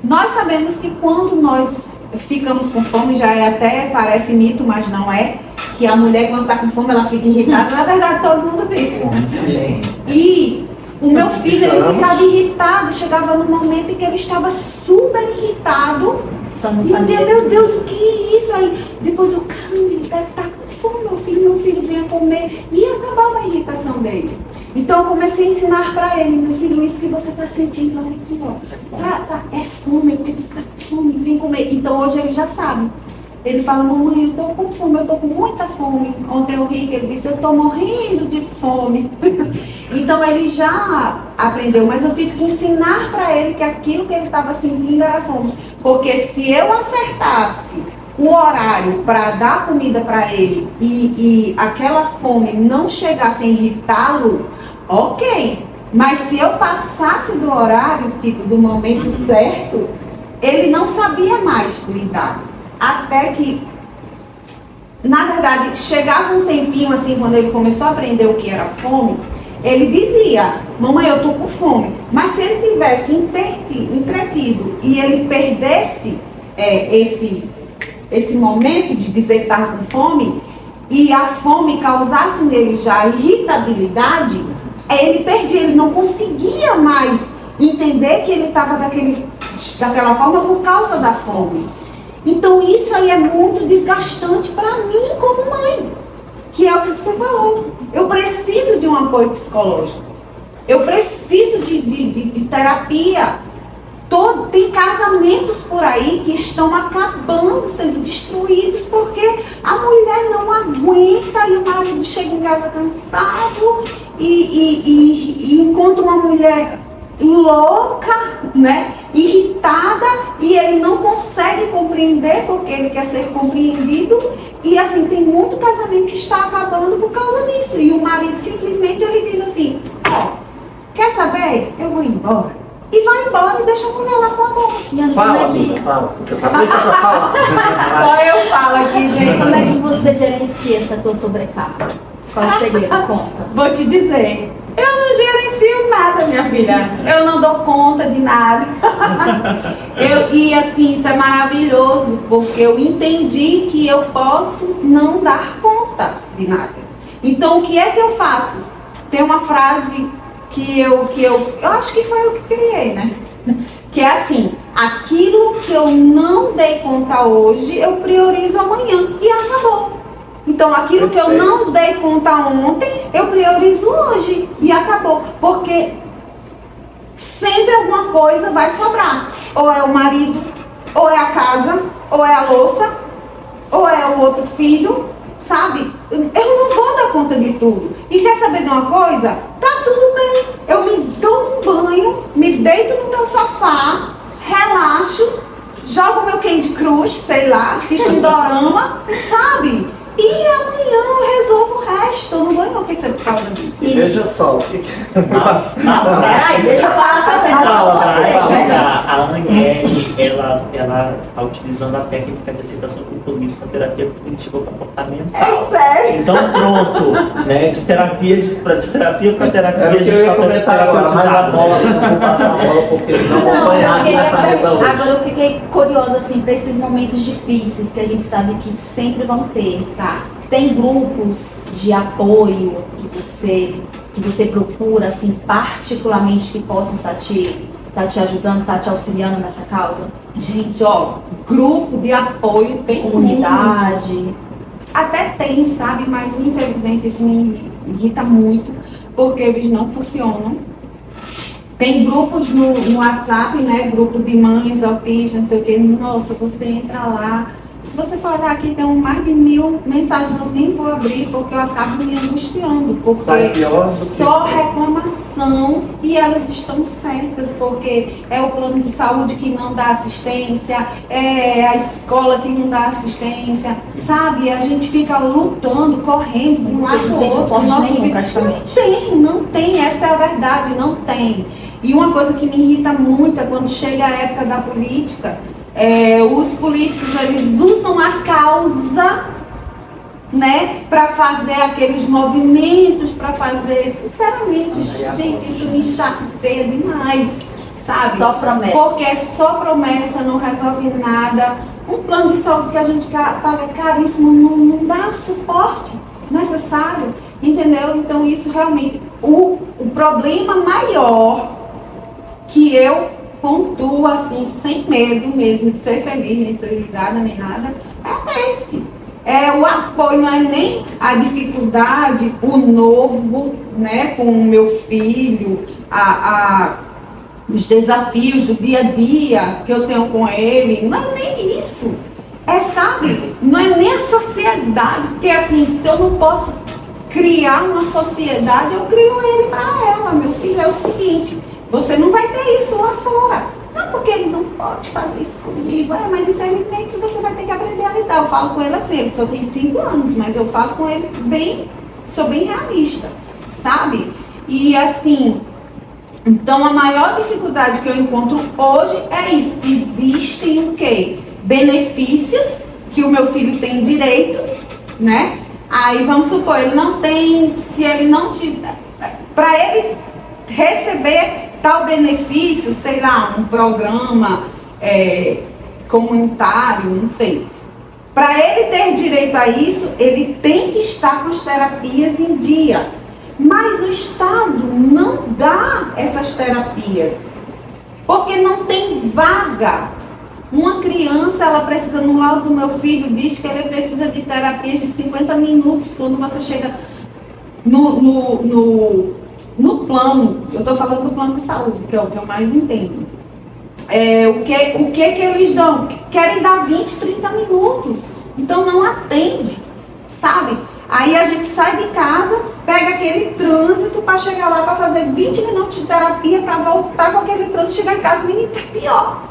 nós sabemos que quando nós ficamos com fome, já até parece mito, mas não é, que a mulher quando está com fome, ela fica irritada. Na verdade, todo mundo fica. E o meu filho, ele ficava irritado, chegava no momento em que ele estava super irritado. E dizia, meu Deus, o que é isso? Aí depois eu, caramba, ele deve estar com fome, meu filho venha comer. E acabava a irritação dele. Então eu comecei a ensinar para ele, meu filho, isso que você está sentindo, olha aqui, ó. É fome, porque você está com fome, vem comer. Então hoje ele já sabe. Ele fala, mamãe, eu estou com fome, eu estou com muita fome. Ontem eu ri que ele disse, eu estou morrendo de fome. Então ele já aprendeu, mas eu tive que ensinar para ele que aquilo que ele estava sentindo era fome. Porque se eu acertasse o horário para dar comida para ele e aquela fome não chegasse a irritá-lo, ok. Mas se eu passasse do horário, tipo, do momento certo, ele não sabia mais lidar. Até que, na verdade, chegava um tempinho assim, quando ele começou a aprender o que era fome, ele dizia, mamãe, eu tô com fome. Mas se ele tivesse entretido e ele perdesse esse momento de dizer que estava com fome, e a fome causasse nele já irritabilidade, ele perdia, ele não conseguia mais entender que ele estava daquela forma por causa da fome. Então isso aí é muito desgastante para mim como mãe, que é o que você falou. Eu preciso de um apoio psicológico, eu preciso de terapia. Tem casamentos por aí que estão acabando, sendo destruídos porque a mulher não aguenta e o marido chega em casa cansado e encontra uma mulher louca, né? irritada e ele não consegue compreender porque ele quer ser compreendido. E assim, tem muito casamento que está acabando por causa disso. E o marido simplesmente ele diz assim, ó, quer saber? Eu vou embora. E vai embora e deixa a mulher lá com a boca. Fala, amiga, fala. Porque eu acabei pra falar. Só eu falo aqui, gente. Como é que você gerencia essa tua sobrecarga? Qual é o segredo? Conta. Vou te dizer, eu não gerencio nada, minha filha. Eu não dou conta de nada. E assim, isso é maravilhoso, porque eu entendi que eu posso não dar conta de nada. Então, o que é que eu faço? Tem uma frase que eu acho que foi eu que criei, né? Que é assim, aquilo que eu não dei conta hoje, eu priorizo amanhã. E acabou. Então, aquilo que eu não dei conta ontem, eu priorizo hoje e acabou. Porque sempre alguma coisa vai sobrar. Ou é o marido, ou é a casa, ou é a louça, ou é o outro filho, sabe? Eu não vou dar conta de tudo. E quer saber de uma coisa? Tá tudo bem. Eu me dou um banho, me deito no meu sofá, relaxo, jogo meu Candy Crush, sei lá, assisto um dorama, sabe? E amanhã eu resolvo o resto, eu não vou enlouquecer por causa disso. E veja só, o que Peraí, deixa eu falar também. A Aniele, ela está utilizando a técnica de aceitação compromisso na terapia cognitiva comportamental. É sério? Então pronto, né? De terapia para terapia, É o que eu ia comentar agora, mas a bola, não vou passar a bola porque senão vou apanhar aqui nessa mesa hoje. Agora eu fiquei curiosa assim para esses momentos difíceis que a gente sabe que sempre vão ter. Tá. Tem grupos de apoio que você procura assim particularmente que possam estar te ajudando, estar te auxiliando nessa causa? Gente, ó, grupo de apoio tem Comunidade. muitos. Até tem, sabe? Mas infelizmente isso me irrita muito, porque eles não funcionam. Tem grupos no WhatsApp, né? Grupo de mães autistas, não sei o que. Nossa, você entra lá. Se você for olhar aqui, tem mais de 1000 mensagens, eu nem vou abrir, porque eu acabo me angustiando. Porque só reclamação e elas estão certas, porque é o plano de saúde que não dá assistência, é a escola que não dá assistência, sabe? A gente fica lutando, correndo de um lado Vocês não ao têm outro. suporte Nosso nenhum, filho praticamente. não tem, essa é a verdade, não tem. E uma coisa que me irrita muito é quando chega a época da política, os políticos eles usam a causa, né, para fazer aqueles movimentos, para fazer, sinceramente, gente, isso me chateia demais, sabe? Só promessa. Porque só promessa, não resolve nada. Um plano de saúde que a gente paga caríssimo não dá o suporte necessário, entendeu? Então isso realmente, o problema maior que eu pontuo assim, sem medo mesmo de ser feliz, nem de ser ligada, nem nada, é esse. O apoio, não é nem a dificuldade, o novo, né, com o meu filho, os desafios do dia a dia que eu tenho com ele, não é nem isso. Sabe, não é nem a sociedade, porque assim, se eu não posso criar uma sociedade, eu crio ele para ela. Meu filho, é o seguinte, você não vai ter isso lá fora. Não, porque ele não pode fazer isso comigo. Mas infelizmente você vai ter que aprender a lidar. Eu falo com ele assim, ele só tem 5 anos, mas eu falo com ele sou bem realista, sabe? E assim, então a maior dificuldade que eu encontro hoje é isso. Existem o quê? Benefícios que o meu filho tem direito, né? Aí vamos supor, ele não tem, se ele não tiver, para ele receber tal benefício, sei lá, um programa comunitário, não sei. Para ele ter direito a isso, ele tem que estar com as terapias em dia. Mas o Estado não dá essas terapias, porque não tem vaga. Uma criança, ela precisa, no laudo do meu filho, diz que ele precisa de terapias de 50 minutos quando você chega no plano, eu estou falando do plano de saúde, que é o que eu mais entendo. O que eles dão? Querem dar 20, 30 minutos. Então não atende, sabe? Aí a gente sai de casa, pega aquele trânsito para chegar lá para fazer 20 minutos de terapia para voltar com aquele trânsito, chegar em casa, o menino tá pior.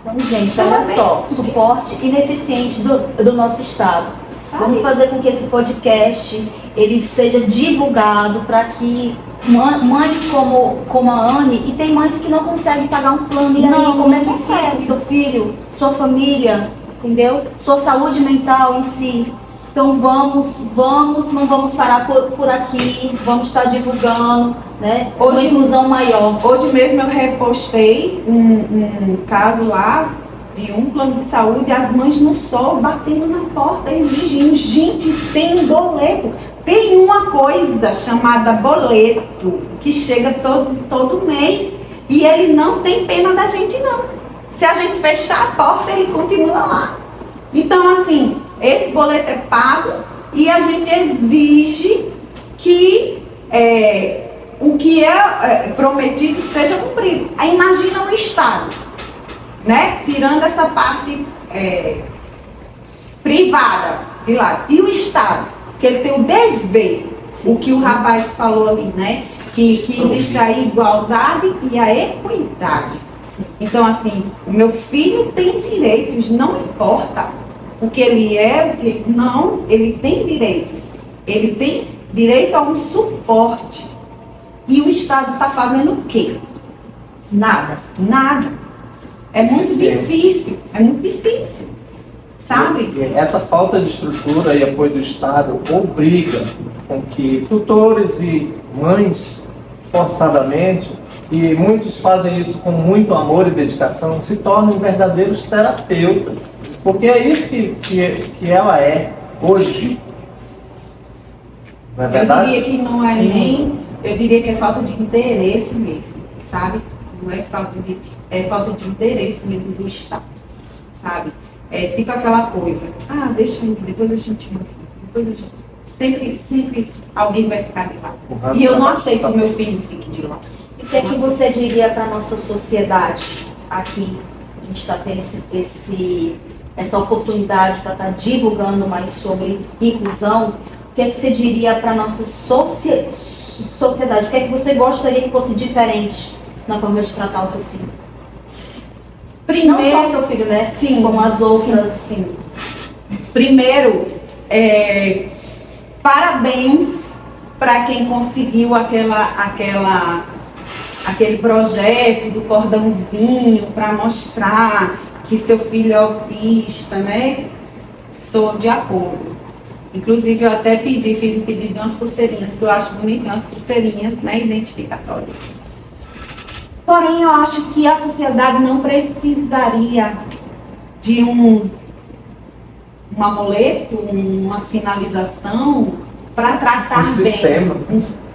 Então, gente, olha só, suporte ineficiente do nosso Estado. Vamos fazer com que esse podcast ele seja divulgado para que mães como a Anne, e tem mães que não conseguem pagar um plano, e aí Não, como é que não fica consegue. o seu filho, sua família, entendeu? Sua saúde mental em si. Então não vamos parar por aqui, vamos estar divulgando, né? Uma Hoje- inclusão maior. Hoje mesmo eu repostei um caso lá de um plano de saúde, as mães no sol batendo na porta, exigindo, gente, tem um boleto. Tem uma coisa chamada boleto que chega todo mês e ele não tem pena da gente não. Se a gente fechar a porta, ele continua lá. Então, assim, esse boleto é pago e a gente exige que o que é prometido seja cumprido. Aí imagina o Estado, né? Tirando essa parte privada de lado. E o Estado, que ele tem o dever, o que o rapaz falou ali, né? Que existe a igualdade e a equidade. Então, assim, o meu filho tem direitos, não importa o que ele é, o que não, ele tem direitos. Ele tem direito a um suporte. E o Estado está fazendo o quê? Nada. Nada. É muito difícil, sabe? E essa falta de estrutura e apoio do Estado obriga com que tutores e mães, forçadamente, e muitos fazem isso com muito amor e dedicação, se tornem verdadeiros terapeutas. Porque é isso que ela é hoje. Não é Eu verdade? diria que não é nem, eu diria que é falta de interesse mesmo, sabe? Não é falta de interesse mesmo do Estado, sabe? É tipo aquela coisa, deixa aí, depois a gente sempre alguém vai ficar de lá. E eu não aceito que o meu filho fique de lá. E o que é que você diria para a nossa sociedade aqui? A gente está tendo essa oportunidade para estar divulgando mais sobre inclusão. O que é que você diria para a nossa sociedade? O que é que você gostaria que fosse diferente na forma de tratar o seu filho? Não só o seu filho, né? Sim. Como as outras. Sim. Primeiro, parabéns para quem conseguiu aquele projeto do cordãozinho para mostrar que seu filho é autista, né? Sou de acordo. Inclusive, eu até fiz um pedido de umas pulseirinhas, que eu acho bonitinho, umas pulseirinhas, né, identificatórias. Porém, eu acho que a sociedade não precisaria de um amuleto, uma sinalização para tratar bem. Sistema.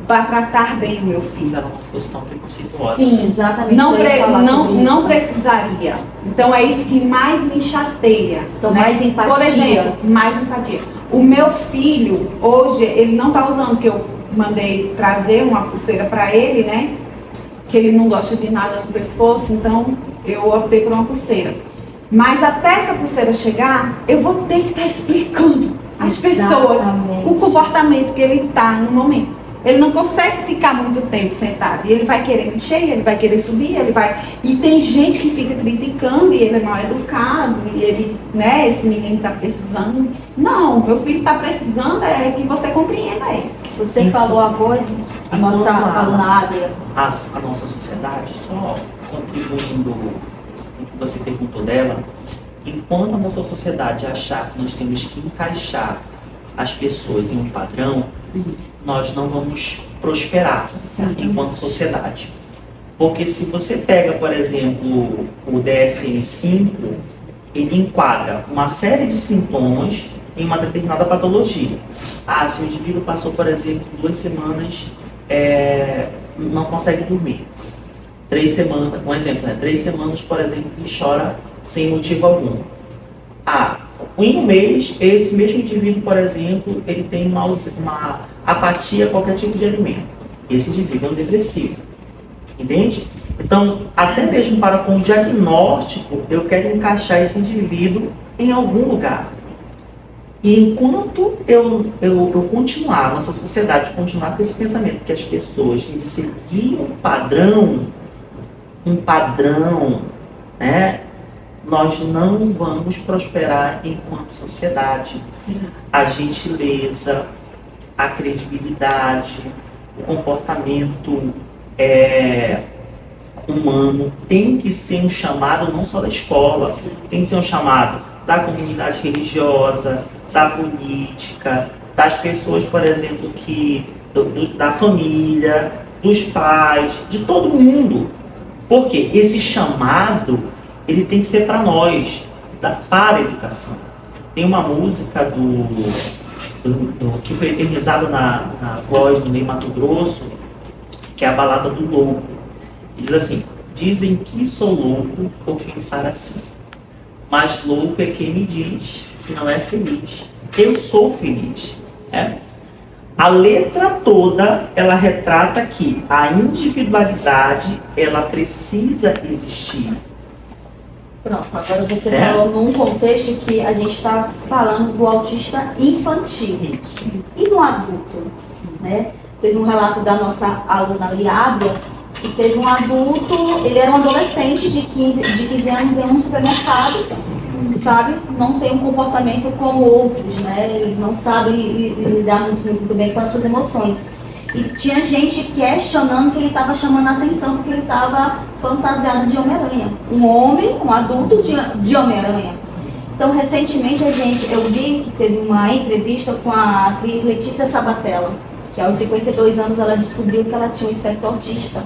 Para tratar bem o meu filho. Se ela não fosse tão preconceituosa. Sim, Exatamente. não, eu ia falar sobre não isso. precisaria. Então é isso que mais me chateia. Então, né? mais empatia. Por exemplo, mais empatia. O meu filho, hoje, ele não está usando, porque eu mandei trazer uma pulseira para ele, né? Que ele não gosta de nada no pescoço, então eu optei por uma pulseira. Mas até essa pulseira chegar, eu vou ter que estar explicando às pessoas o comportamento que ele está no momento. Ele não consegue ficar muito tempo sentado. E ele vai querer mexer, ele vai querer subir, ele vai... E tem gente que fica criticando e ele é mal educado, e ele, né, esse menino está precisando. Não, meu filho está precisando é que você compreenda ele. Você falou a voz, a nossa aluna Adria. A nossa sociedade, só contribuindo com o que você perguntou dela, enquanto a nossa sociedade achar que nós temos que encaixar as pessoas em um padrão, nós não vamos prosperar enquanto sociedade. Porque se você pega, por exemplo, o DSM-5, ele enquadra uma série de sintomas em uma determinada patologia. Se o indivíduo passou, por exemplo, 2 semanas, não consegue dormir. 3 semanas, um exemplo, né? 3 semanas, por exemplo, que chora sem motivo algum. Em um mês, esse mesmo indivíduo, por exemplo, ele tem uma apatia a qualquer tipo de alimento. Esse indivíduo é um depressivo. Entende? Então, até mesmo para com o diagnóstico, eu quero encaixar esse indivíduo em algum lugar. E enquanto eu continuar, nossa sociedade continuar com esse pensamento que as pessoas têm de seguir um padrão, né, nós não vamos prosperar enquanto sociedade. A gentileza, a credibilidade, o comportamento humano tem que ser um chamado não só da escola, tem que ser um chamado da comunidade religiosa, da política, das pessoas, por exemplo, da família, dos pais, de todo mundo. Porque esse chamado, ele tem que ser para nós, para a educação. Tem uma música que foi eternizada na voz do Ney Matogrosso, que é a Balada do Louco. Diz assim: dizem que sou louco por pensar assim, mas louco é quem me diz que não é feliz. Eu sou feliz. A letra toda, ela retrata que a individualidade, ela precisa existir. Pronto, agora você falou num contexto que a gente está falando do autista infantil. Isso. E no adulto, né? Teve um relato da nossa aluna Liabra, que teve um adulto, ele era um adolescente de 15 anos em um supermercado, sabe? Não tem um comportamento como outros, né? Eles não sabem lidar muito bem com as suas emoções. E tinha gente questionando que ele estava chamando a atenção porque ele estava fantasiado de Homem-Aranha. Um homem, um adulto de Homem-Aranha. Então, recentemente, eu vi que teve uma entrevista com a atriz Letícia Sabatella, que aos 52 anos ela descobriu que ela tinha um espectro autista.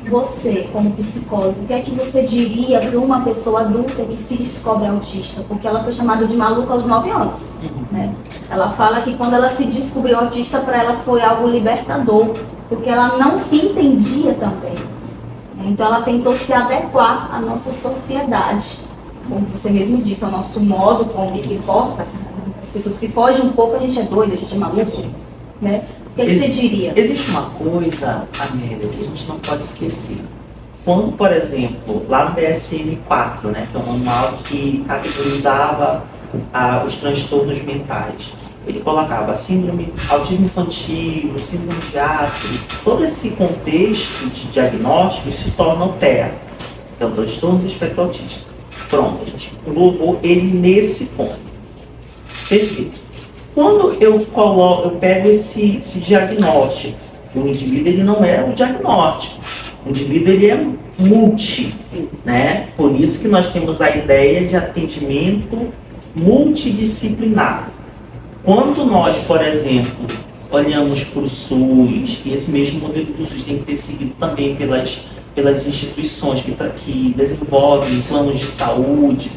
Você, como psicólogo, o que é que você diria para uma pessoa adulta que se descobre autista? Porque ela foi chamada de maluca aos 9 anos. Né? Ela fala que quando ela se descobriu autista, para ela foi algo libertador, porque ela não se entendia também. Então ela tentou se adequar à nossa sociedade. Como você mesmo disse, ao nosso modo como se porta. As pessoas se fogem um pouco, a gente é doido, a gente é maluco. Né? O que você diria? Existe uma coisa, Amélia, que a gente não pode esquecer. Quando, por exemplo, lá no DSM-4, né, que é um manual que categorizava os transtornos mentais, ele colocava síndrome, autismo infantil, síndrome de Asperger, todo esse contexto de diagnóstico se torna o TEA, que é o transtorno do espectro autista. Pronto, a gente englobou ele nesse ponto. Perfeito. Quando eu pego esse diagnóstico, o indivíduo ele não é o diagnóstico, o indivíduo ele é multi, né? Por isso que nós temos a ideia de atendimento multidisciplinar. Quando nós, por exemplo, olhamos para o SUS, e esse mesmo modelo do SUS tem que ter seguido também pelas instituições que desenvolvem planos de saúde.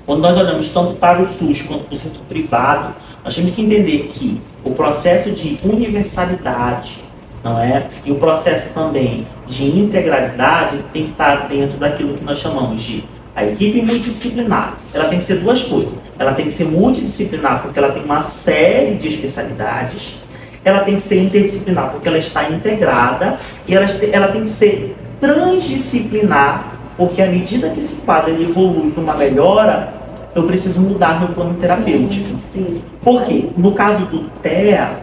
Quando nós olhamos tanto para o SUS quanto para o setor privado, nós temos que entender que o processo de universalidade, não é? E o processo também de integralidade tem que estar dentro daquilo que nós chamamos de a equipe multidisciplinar. Ela tem que ser duas coisas. Ela tem que ser multidisciplinar porque ela tem uma série de especialidades. Ela tem que ser interdisciplinar porque ela está integrada. E ela tem que ser transdisciplinar porque à medida que esse quadro ele evolui para uma melhora, eu preciso mudar meu plano terapêutico. Sim. Porque no caso do TEA,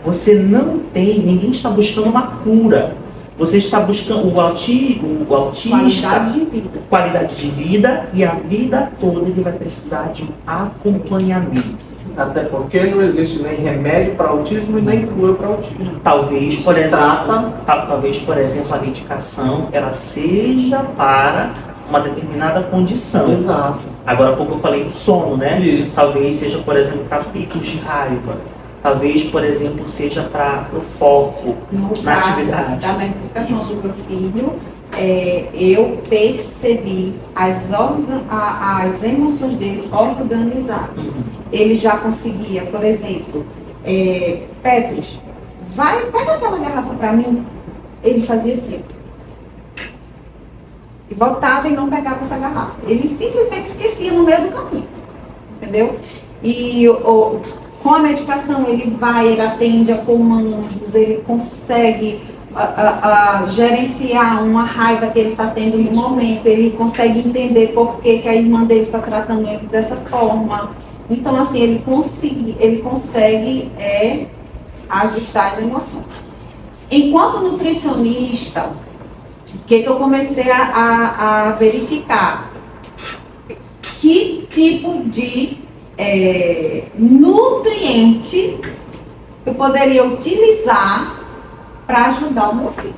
ninguém está buscando uma cura. Você está buscando o autista, qualidade de vida, e a vida toda ele vai precisar de um acompanhamento. Até porque não existe nem remédio para autismo e nem cura para autismo. Talvez, por exemplo, a medicação ela seja para uma determinada condição. Exato. Agora há pouco eu falei do sono, né? Isso. Talvez seja, por exemplo, para picos de raiva. Talvez, por exemplo, seja para o foco na atividade. Da medicação do meu filho, eu percebi as emoções dele organizadas. Ele já conseguia, por exemplo, Petros, pega aquela garrafa para mim. Ele fazia assim. E voltava e não pegava essa garrafa. Ele simplesmente esquecia no meio do caminho. Entendeu? E com a medicação ele atende a comandos, ele consegue gerenciar uma raiva que ele está tendo no momento, ele consegue entender por que a irmã dele está tratando ele dessa forma. Então, assim, ele consegue ajustar as emoções. Enquanto nutricionista, o que eu comecei a verificar? Que tipo de nutriente eu poderia utilizar para ajudar o meu filho.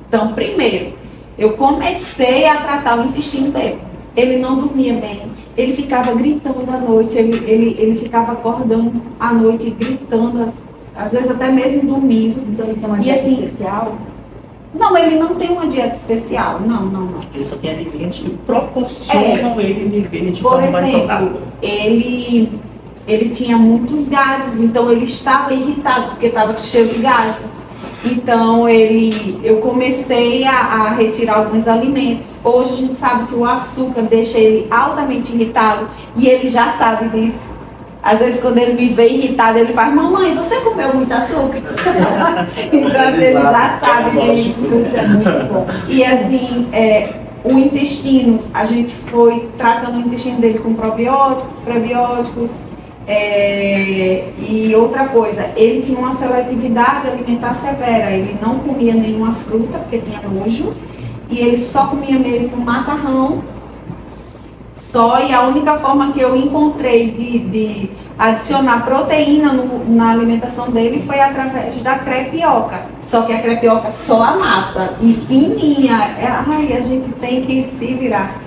Então, primeiro, eu comecei a tratar o intestino dele. Ele não dormia bem, ele ficava gritando à noite, ele ficava acordando à noite, gritando, às vezes até mesmo dormindo. Então ele tem uma dieta assim, especial? Não, ele não tem uma dieta especial, não. Ele só tem alimentos que proporcionam ele viver de forma mais saudável. Ele tinha muitos gases, então ele estava irritado, porque estava cheio de gases. Então eu comecei a retirar alguns alimentos. Hoje a gente sabe que o açúcar deixa ele altamente irritado e ele já sabe disso. Às vezes quando ele me vê irritado, ele faz: mamãe, você comeu muito açúcar? Então ele já sabe disso. Isso é muito bom. E assim, o intestino, a gente foi tratando o intestino dele com probióticos, prebióticos. E outra coisa, ele tinha uma seletividade alimentar severa, ele não comia nenhuma fruta porque tinha nojo, e ele só comia mesmo macarrão, e a única forma que eu encontrei de adicionar proteína na alimentação dele foi através da crepioca, só que a crepioca só a massa, e fininha, a gente tem que se virar.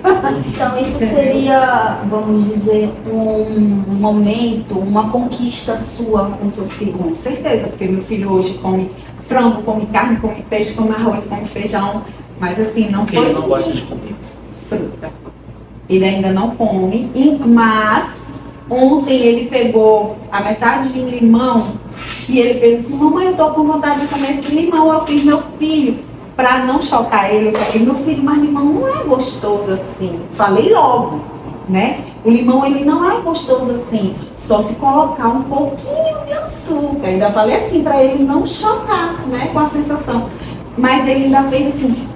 Então isso seria, vamos dizer, um momento, uma conquista sua com seu filho? Com certeza, porque meu filho hoje come frango, come carne, come peixe, come arroz, come feijão, mas assim, não Porque foi ele não gosta de comer fruta. Ele ainda não come, mas ontem ele pegou a metade de um limão e ele fez assim: mamãe, eu tô com vontade de comer esse limão. Eu fiz meu filho, para não chocar ele, eu falei: meu filho, mas limão não é gostoso assim. Falei logo, né? O limão, ele não é gostoso assim, só se colocar um pouquinho de açúcar. Ainda falei assim para ele não chocar, né, com a sensação. Mas ele ainda fez assim,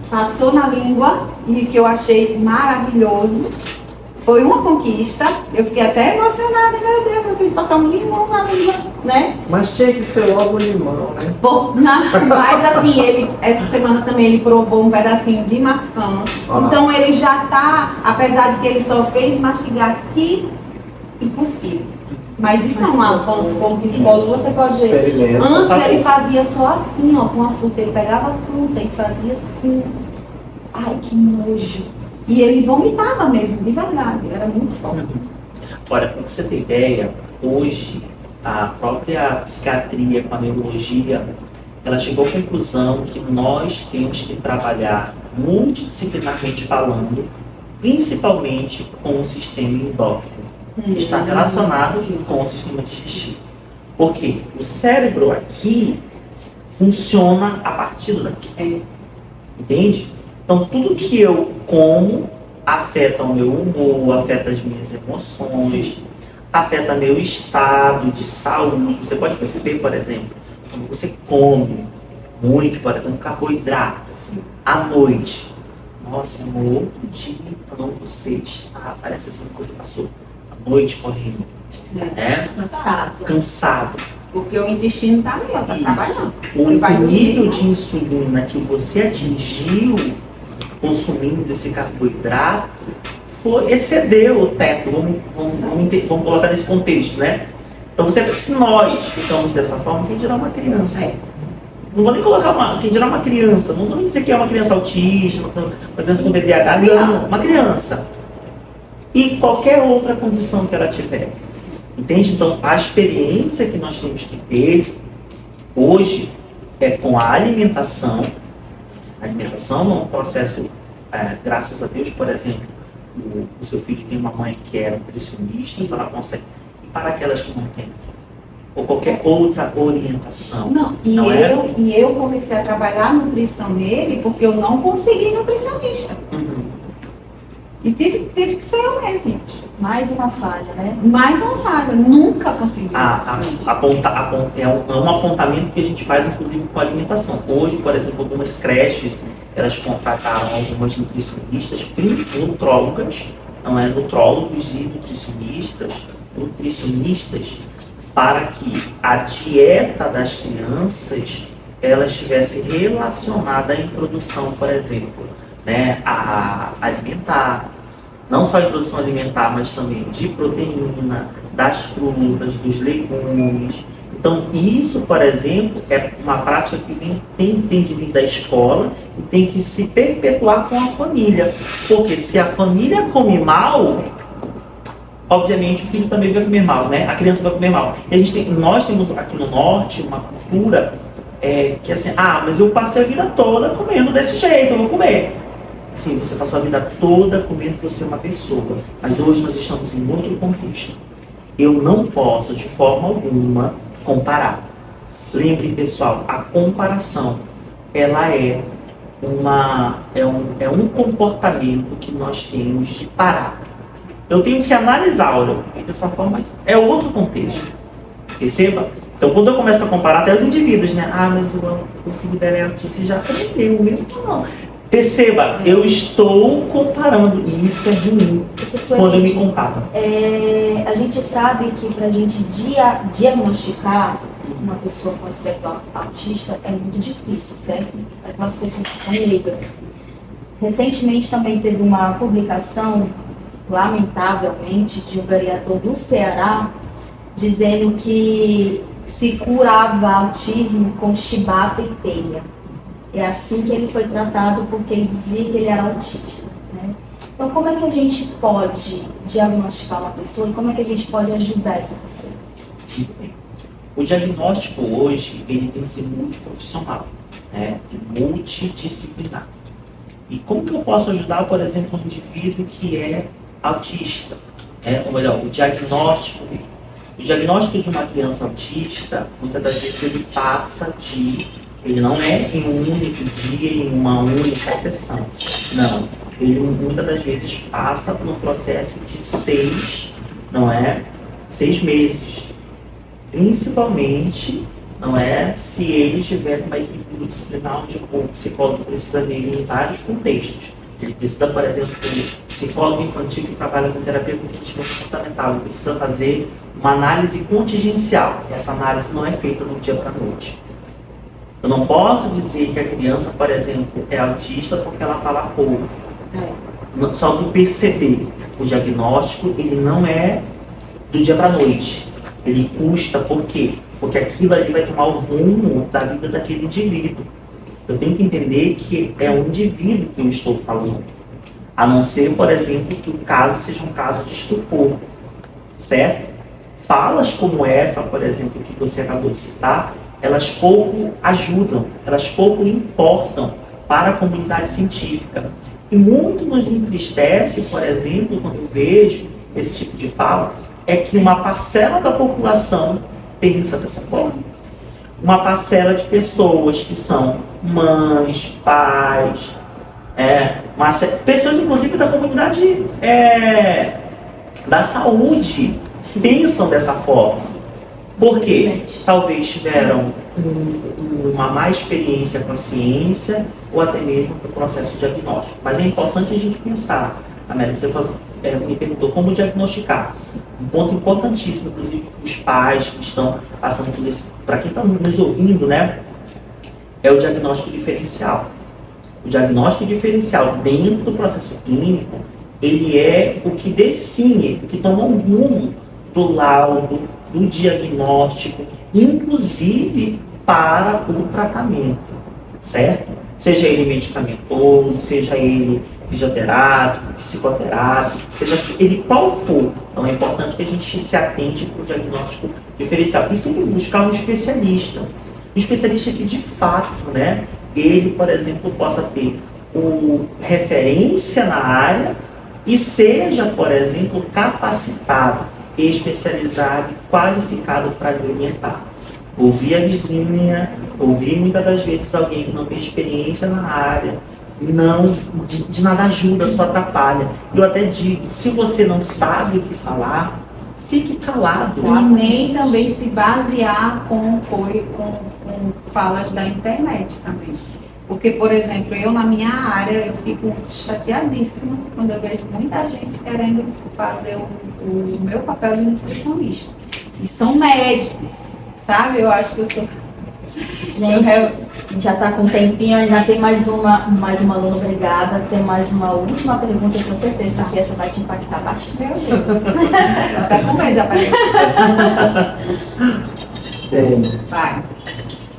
passou na língua, e que eu achei maravilhoso. Foi uma conquista. Eu fiquei até emocionada. Meu Deus, meu filho passar um limão na língua, né? Mas tinha que ser logo o limão, né? Mas assim, essa semana também ele provou um pedacinho de maçã. Então ele já tá, apesar de que ele só fez mastigar aqui e cuspir. Mas isso é um avanço como psicólogo, você pode ver. Antes ele fazia só assim, ó, com a fruta. Ele pegava a fruta e fazia assim. Ai, que nojo. E ele vomitava mesmo, de verdade. Era muito forte. Olha, para você ter ideia, hoje a própria psiquiatria com a neurologia, ela chegou à conclusão que nós temos que trabalhar multidisciplinarmente falando, principalmente com o sistema endócrino, que está relacionado com o sistema digestivo. Porque o cérebro aqui funciona a partir daqui. Entende? Então, tudo que eu como afeta o meu humor, afeta as minhas emoções, afeta meu estado de saúde. Você pode perceber, por exemplo, quando você come muito, por exemplo, carboidrato, à noite. Nossa, no outro dia, então, você está, parece assim que você passou a noite correndo. Cansado. Porque o intestino está ali, ó, tá trabalhando. O nível de insulina que você atingiu consumindo esse carboidrato excedeu o teto, vamos colocar nesse contexto, né? Então, se nós ficamos dessa forma, quem dirá uma criança? Não vou nem colocar quem dirá uma criança, não vou nem dizer que é uma criança autista, uma criança com TDAH, não, uma criança. E qualquer outra condição que ela tiver. Entende? Então, a experiência que nós temos que ter hoje é com a alimentação. A alimentação é um processo, graças a Deus, por exemplo, o seu filho tem uma mãe que é nutricionista, então ela consegue. E para aquelas que não têm, ou qualquer outra orientação. E eu comecei a trabalhar a nutrição nele porque eu não consegui nutricionista. E teve que ser eu mesmo. Mais uma falha, né? Mais uma falha. Nunca consegui. É um apontamento que a gente faz, inclusive, com a alimentação. Hoje, por exemplo, algumas creches, elas contrataram algumas nutricionistas, nutrólogas, não é? Nutrólogos e nutricionistas, nutricionistas para que a dieta das crianças ela estivesse relacionada à introdução, por exemplo, né, a alimentar, não só a introdução alimentar, mas também de proteína, das frutas, dos legumes. Então, isso, por exemplo, é uma prática que tem de vir da escola e tem que se perpetuar com a família. Porque se a família come mal, obviamente o filho também vai comer mal, né? A criança vai comer mal. E nós temos aqui no norte uma cultura que é assim, mas eu passei a vida toda comendo desse jeito, eu vou comer. Sim, você passou a vida toda comendo, você é uma pessoa. Mas hoje nós estamos em outro contexto. Eu não posso, de forma alguma, comparar. Lembrem, pessoal, a comparação, ela é um comportamento que nós temos de parar. Eu tenho que analisar, olha, dessa forma, é outro contexto. Perceba? Então, quando eu começo a comparar até os indivíduos, né? Mas o filho dela é autista e já aprendeu, o meu não. Perceba, eu estou comparando, e isso é ruim quando eu me comparo. A gente sabe que para a gente diagnosticar uma pessoa com espectro autista é muito difícil, certo? Para aquelas pessoas que são leigas. Recentemente também teve uma publicação, lamentavelmente, de um vereador do Ceará, dizendo que se curava autismo com chibata e penha. É assim que ele foi tratado, porque ele dizia que ele era autista, né? Então, como é que a gente pode diagnosticar uma pessoa e como é que a gente pode ajudar essa pessoa? O diagnóstico hoje, ele tem que ser multiprofissional, né? Multidisciplinar. E como que eu posso ajudar, por exemplo, um indivíduo que é autista? Ou melhor, o diagnóstico dele. O diagnóstico de uma criança autista, muitas das vezes ele não é em um único dia, em uma única sessão. Não. Ele muitas das vezes passa por um processo de 6 meses. Principalmente, se ele estiver com uma equipe multidisciplinar, onde o psicólogo precisa dele em vários contextos. Ele precisa, por exemplo, ter psicólogo infantil que trabalha com terapia cognitiva comportamental. Ele precisa fazer uma análise contingencial. Essa análise não é feita do dia para a noite. Eu não posso dizer que a criança, por exemplo, é autista porque ela fala pouco. Só vou perceber. O diagnóstico, ele não é do dia para a noite. Ele custa, por quê? Porque aquilo ali vai tomar o rumo da vida daquele indivíduo. Eu tenho que entender que é um indivíduo que eu estou falando. A não ser, por exemplo, que o caso seja um caso de estupor. Certo? Falas como essa, por exemplo, que você acabou de citar, elas pouco ajudam, elas pouco importam para a comunidade científica. E muito nos entristece, por exemplo, quando eu vejo esse tipo de fala, é que uma parcela da população pensa dessa forma. Uma parcela de pessoas que são mães, pais, pessoas inclusive da comunidade da saúde, pensam dessa forma. Porque talvez tiveram uma má experiência com a ciência ou até mesmo com o processo diagnóstico. Mas é importante a gente pensar. Amélia, você me perguntou como diagnosticar. Um ponto importantíssimo, inclusive, para os pais que estão passando por isso, para quem está nos ouvindo, né? É o diagnóstico diferencial. O diagnóstico diferencial dentro do processo clínico, ele é o que define, o que toma um rumo do laudo, do diagnóstico, inclusive para o tratamento, certo? Seja ele medicamentoso, seja ele fisioterápico, psicoterápico, seja ele qual for. Então é importante que a gente se atente para o diagnóstico diferencial e sempre buscar um especialista que de fato, né, ele, por exemplo, possa ter referência na área e seja, por exemplo, capacitado, especializado e qualificado para lhe orientar. Ouvir a vizinha, ouvir muitas das vezes alguém que não tem experiência na área, não, de nada ajuda, só atrapalha. Eu até digo, se você não sabe o que falar, fique calado. E nem também se basear com falas da internet também. Porque, por exemplo, eu na minha área, eu fico chateadíssima quando eu vejo muita gente querendo fazer o meu papel de nutricionista. E são médicos, sabe? Eu acho que eu sou... Gente, a gente já está com um tempinho, ainda tem mais uma aluna, obrigada. Tem mais uma última pergunta, eu tenho certeza que essa vai te impactar bastante. Meu Deus. Até com medo de aparecer. Vai.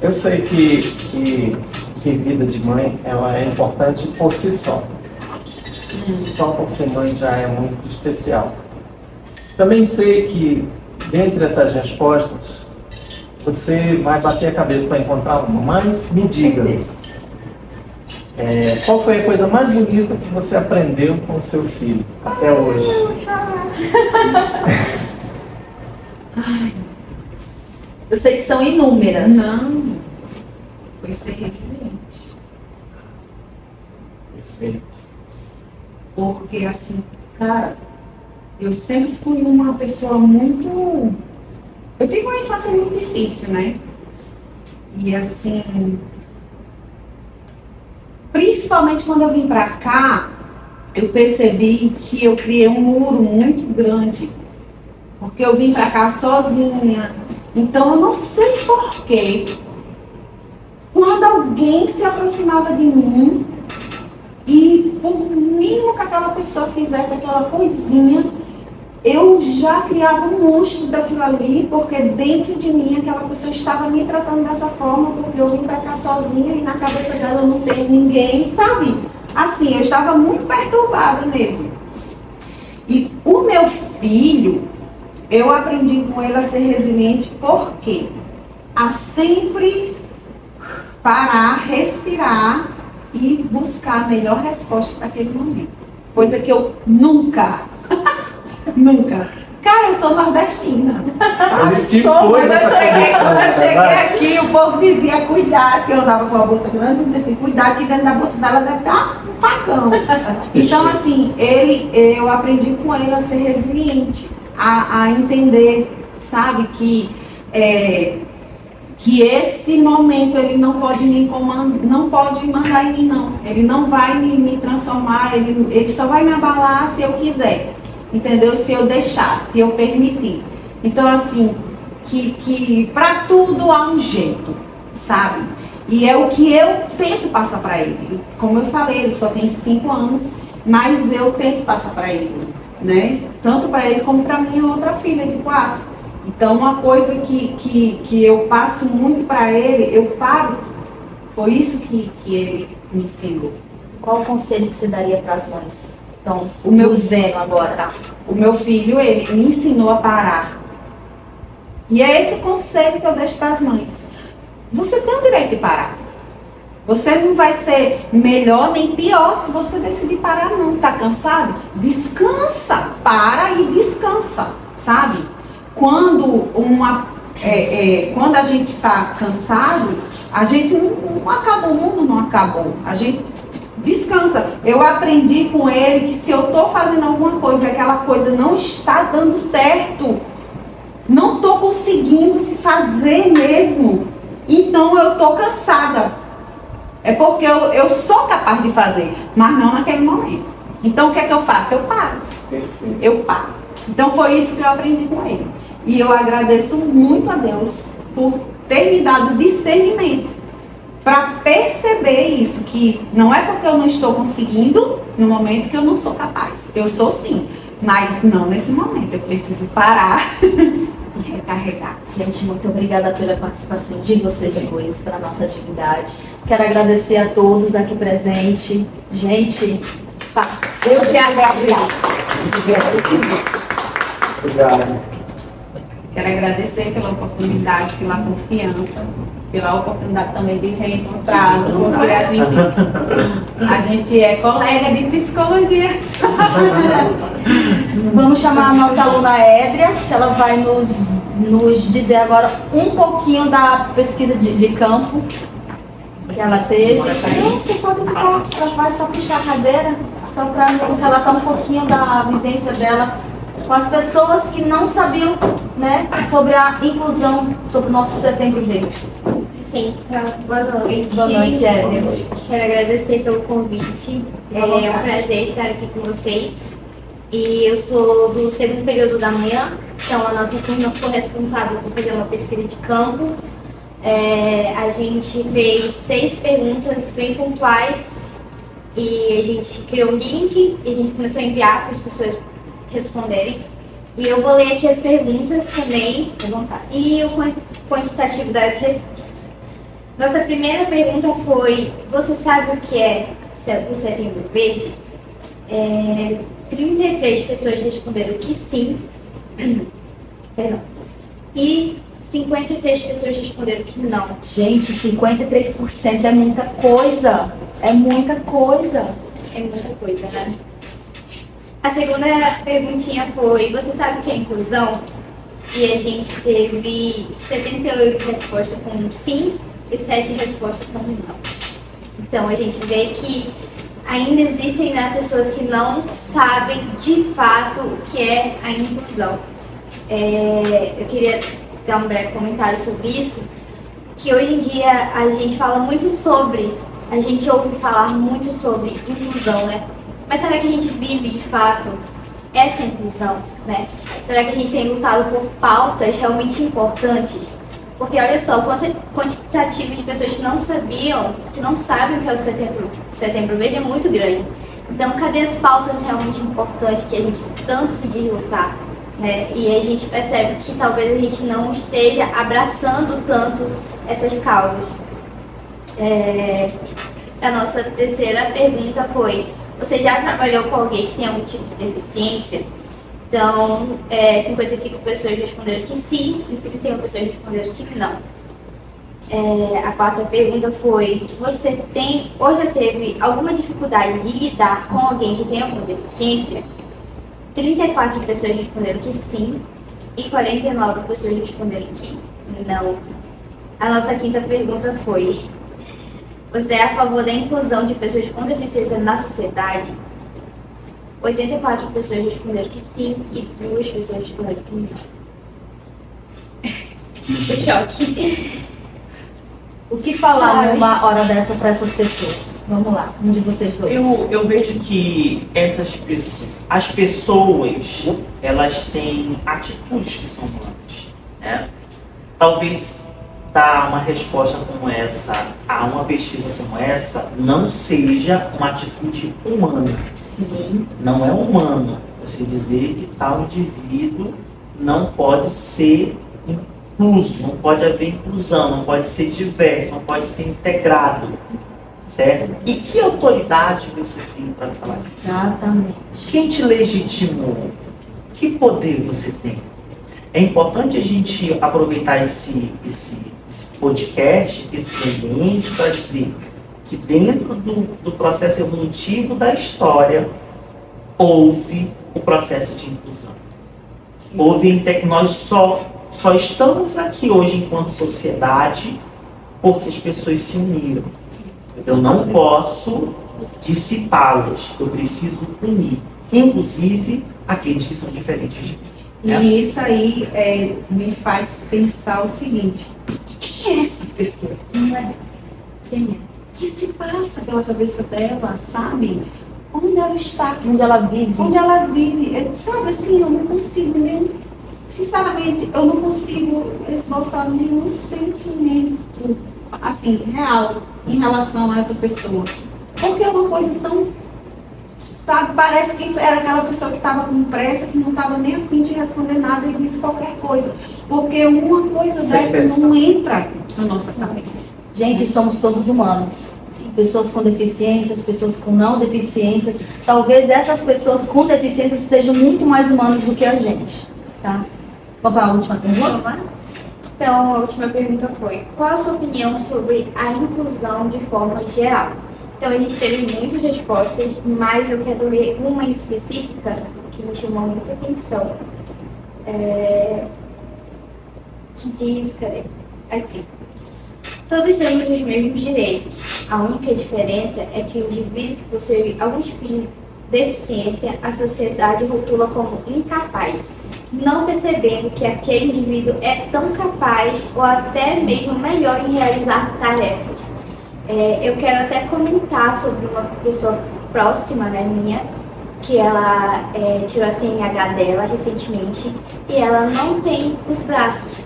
Eu sei que vida de mãe ela é importante por si só. Só por ser mãe já é muito especial. Também sei que, dentre essas respostas, você vai bater a cabeça para encontrar uma, mas me diga, qual foi a coisa mais bonita que você aprendeu com o seu filho até hoje? Eu sei que são inúmeras. Não. Foi ser resiliente. Perfeito. Porque, assim, cara, eu sempre fui uma pessoa muito... Eu tive uma infância muito difícil, né? E, assim... Principalmente quando eu vim pra cá, eu percebi que eu criei um muro muito grande. Porque eu vim pra cá sozinha. Então, eu não sei porquê. Quando alguém se aproximava de mim, e por mínimo que aquela pessoa fizesse aquela coisinha, eu já criava um monstro daquilo ali, porque dentro de mim aquela pessoa estava me tratando dessa forma, porque eu vim pra cá sozinha e na cabeça dela não tem ninguém, sabe? Assim, eu estava muito perturbada mesmo. E o meu filho, eu aprendi com ele a ser resiliente, porque a sempre parar, respirar e buscar a melhor resposta para aquele momento. Coisa que eu nunca, nunca. Cara, eu sou nordestina. Quando eu cheguei aqui, o povo dizia cuidar, que eu andava com a bolsa grande, dizia assim, cuidar que dentro da bolsa dela deve ter um facão. Então, assim, eu aprendi com ele a ser resiliente, a entender, sabe, que esse momento ele não pode me comandar, não pode mandar em mim, não. Ele não vai me transformar, ele só vai me abalar se eu quiser, entendeu? Se eu deixar, se eu permitir. Então, assim, que para tudo há um jeito, sabe? E é o que eu tento passar para ele. Como eu falei, ele só tem 5 anos, mas eu tento passar para ele, né? Tanto para ele como para minha outra filha de 4. Então, uma coisa que eu passo muito para ele, eu paro, foi isso que ele me ensinou. Qual o conselho que você daria para as mães? Então, Nos vendo agora. Tá. O meu filho, ele me ensinou a parar. E é esse o conselho que eu deixo para as mães. Você tem o direito de parar. Você não vai ser melhor nem pior se você decidir parar, não. Tá cansado? Descansa. Para e descansa, sabe? Quando a gente está cansado, a gente não acabou, o mundo não acabou. A gente descansa. Eu aprendi com ele que se eu estou fazendo alguma coisa e aquela coisa não está dando certo, não estou conseguindo fazer mesmo, então eu estou cansada. É porque eu sou capaz de fazer, mas não naquele momento. Então o que é que eu faço? Eu paro. Perfeito. Eu paro. Então foi isso que eu aprendi com ele. E eu agradeço muito a Deus por ter me dado discernimento para perceber isso, que não é porque eu não estou conseguindo no momento que eu não sou capaz. Eu sou sim, mas não nesse momento. Eu preciso parar e recarregar. Gente, muito obrigada pela participação de vocês dois para a nossa atividade. Quero agradecer a todos aqui presentes. Gente, Eu que agradeço. Obrigado. Quero agradecer pela oportunidade, pela confiança, pela oportunidade também de reencontrá-lo, porque a gente é colega de psicologia. vamos chamar a nossa aluna Édria, que ela vai nos dizer agora um pouquinho da pesquisa de campo que ela teve. Não, vocês podem ficar, ela vai só puxar a cadeira, só para nos relatar um pouquinho da vivência dela com as pessoas que não sabiam, né, sobre a inclusão, sobre o nosso Setembro Verde. licença. Boa noite. Boa noite, Ellen. Quero agradecer pelo convite. É um prazer estar aqui com vocês. E eu sou do segundo período da manhã, então a nossa turma ficou responsável por fazer uma pesquisa de campo. A gente fez 6 perguntas bem pontuais e a gente criou um link e a gente começou a enviar para as pessoas responderem. E eu vou ler aqui as perguntas também, à vontade, e o quantitativo das respostas. Nossa primeira pergunta foi: você sabe o que é o Setembro Verde? 33 pessoas responderam que sim. Perdão. E 53 pessoas responderam que não. Gente, 53% é muita coisa. É muita coisa. É muita coisa, né? A segunda perguntinha foi: você sabe o que é inclusão? E a gente teve 78 respostas com sim e 7 respostas com não. Então a gente vê que ainda existem, né, pessoas que não sabem de fato o que é a inclusão. Eu queria dar um breve comentário sobre isso, que hoje em dia a gente fala muito sobre, a gente ouve falar muito sobre inclusão, né? Mas será que a gente vive de fato essa inclusão, né? Será que a gente tem lutado por pautas realmente importantes? Porque olha só, o quantitativo de pessoas que não sabiam, que não sabem o que é o Setembro Verde é muito grande. Então, cadê as pautas realmente importantes que a gente tanto se diz lutar, né? E a gente percebe que talvez a gente não esteja abraçando tanto essas causas. A nossa terceira pergunta foi: você já trabalhou com alguém que tem algum tipo de deficiência? Então, 55 pessoas responderam que sim e 31 pessoas responderam que não. A quarta pergunta foi: você tem ou já teve alguma dificuldade de lidar com alguém que tem alguma deficiência? 34 pessoas responderam que sim e 49 pessoas responderam que não. A nossa quinta pergunta foi: você é a favor da inclusão de pessoas com deficiência na sociedade? 84 pessoas responderam que sim e 2 pessoas responderam que não. Que choque. O que falar numa hora dessa para essas pessoas? Vamos lá, um de vocês dois. Eu vejo que as pessoas, elas têm atitudes que são humanas, né? Talvez dar uma resposta como essa a uma pesquisa como essa não seja uma atitude humana. Sim. Não é humano você dizer que tal indivíduo não pode ser incluso, não pode haver inclusão, não pode ser diverso, não pode ser integrado, certo? E que autoridade você tem para falar isso? Exatamente. Quem te legitimou? Que poder você tem? É importante a gente aproveitar esse podcast, esse ambiente, para dizer que dentro do processo evolutivo da história houve o processo de inclusão. Nós só estamos aqui hoje enquanto sociedade porque as pessoas se uniram. Eu não posso dissipá-las, eu preciso unir, inclusive aqueles que são diferentes de mim. E isso aí me faz pensar o seguinte: quem é essa pessoa? Não é? Quem é? O que se passa pela cabeça dela, sabe? Onde ela está? Onde ela vive? Onde ela vive? Sabe assim, eu não consigo nem... Sinceramente, eu não consigo esboçar nenhum sentimento, assim, real, em relação a essa pessoa. Porque é uma coisa tão... Sabe, parece que era aquela pessoa que estava com pressa, que não estava nem a fim de responder nada e disse qualquer coisa. Porque uma coisa dessa não entra na nossa cabeça. Gente, somos todos humanos. Pessoas com deficiências, pessoas com não deficiências. Talvez essas pessoas com deficiências sejam muito mais humanas do que a gente. Tá? Vamos para a última pergunta? Então, a última pergunta foi: qual a sua opinião sobre a inclusão de forma geral? Então, a gente teve muitas respostas, mas eu quero ler uma em específica que me chamou muita atenção. Que diz, cadê? Assim: todos temos os mesmos direitos. A única diferença é que o indivíduo que possui algum tipo de deficiência, a sociedade rotula como incapaz. não percebendo que aquele indivíduo é tão capaz ou até mesmo melhor em realizar tarefas. Eu quero até comentar sobre uma pessoa próxima, né, minha, que ela tirou a CNH dela recentemente e ela não tem os braços.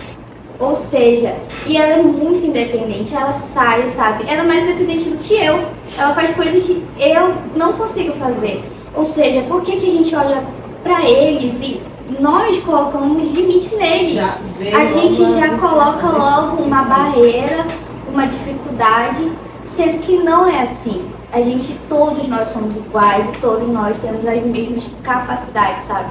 Ou seja, e ela é muito independente, ela sai, sabe? Ela é mais independente do que eu. Ela faz coisas que eu não consigo fazer. Ou seja, por que que a gente olha pra eles e nós colocamos limite neles? A gente já coloca logo uma barreira, uma dificuldade, sendo que não é assim. Todos nós somos iguais e todos nós temos as mesmas capacidades, sabe?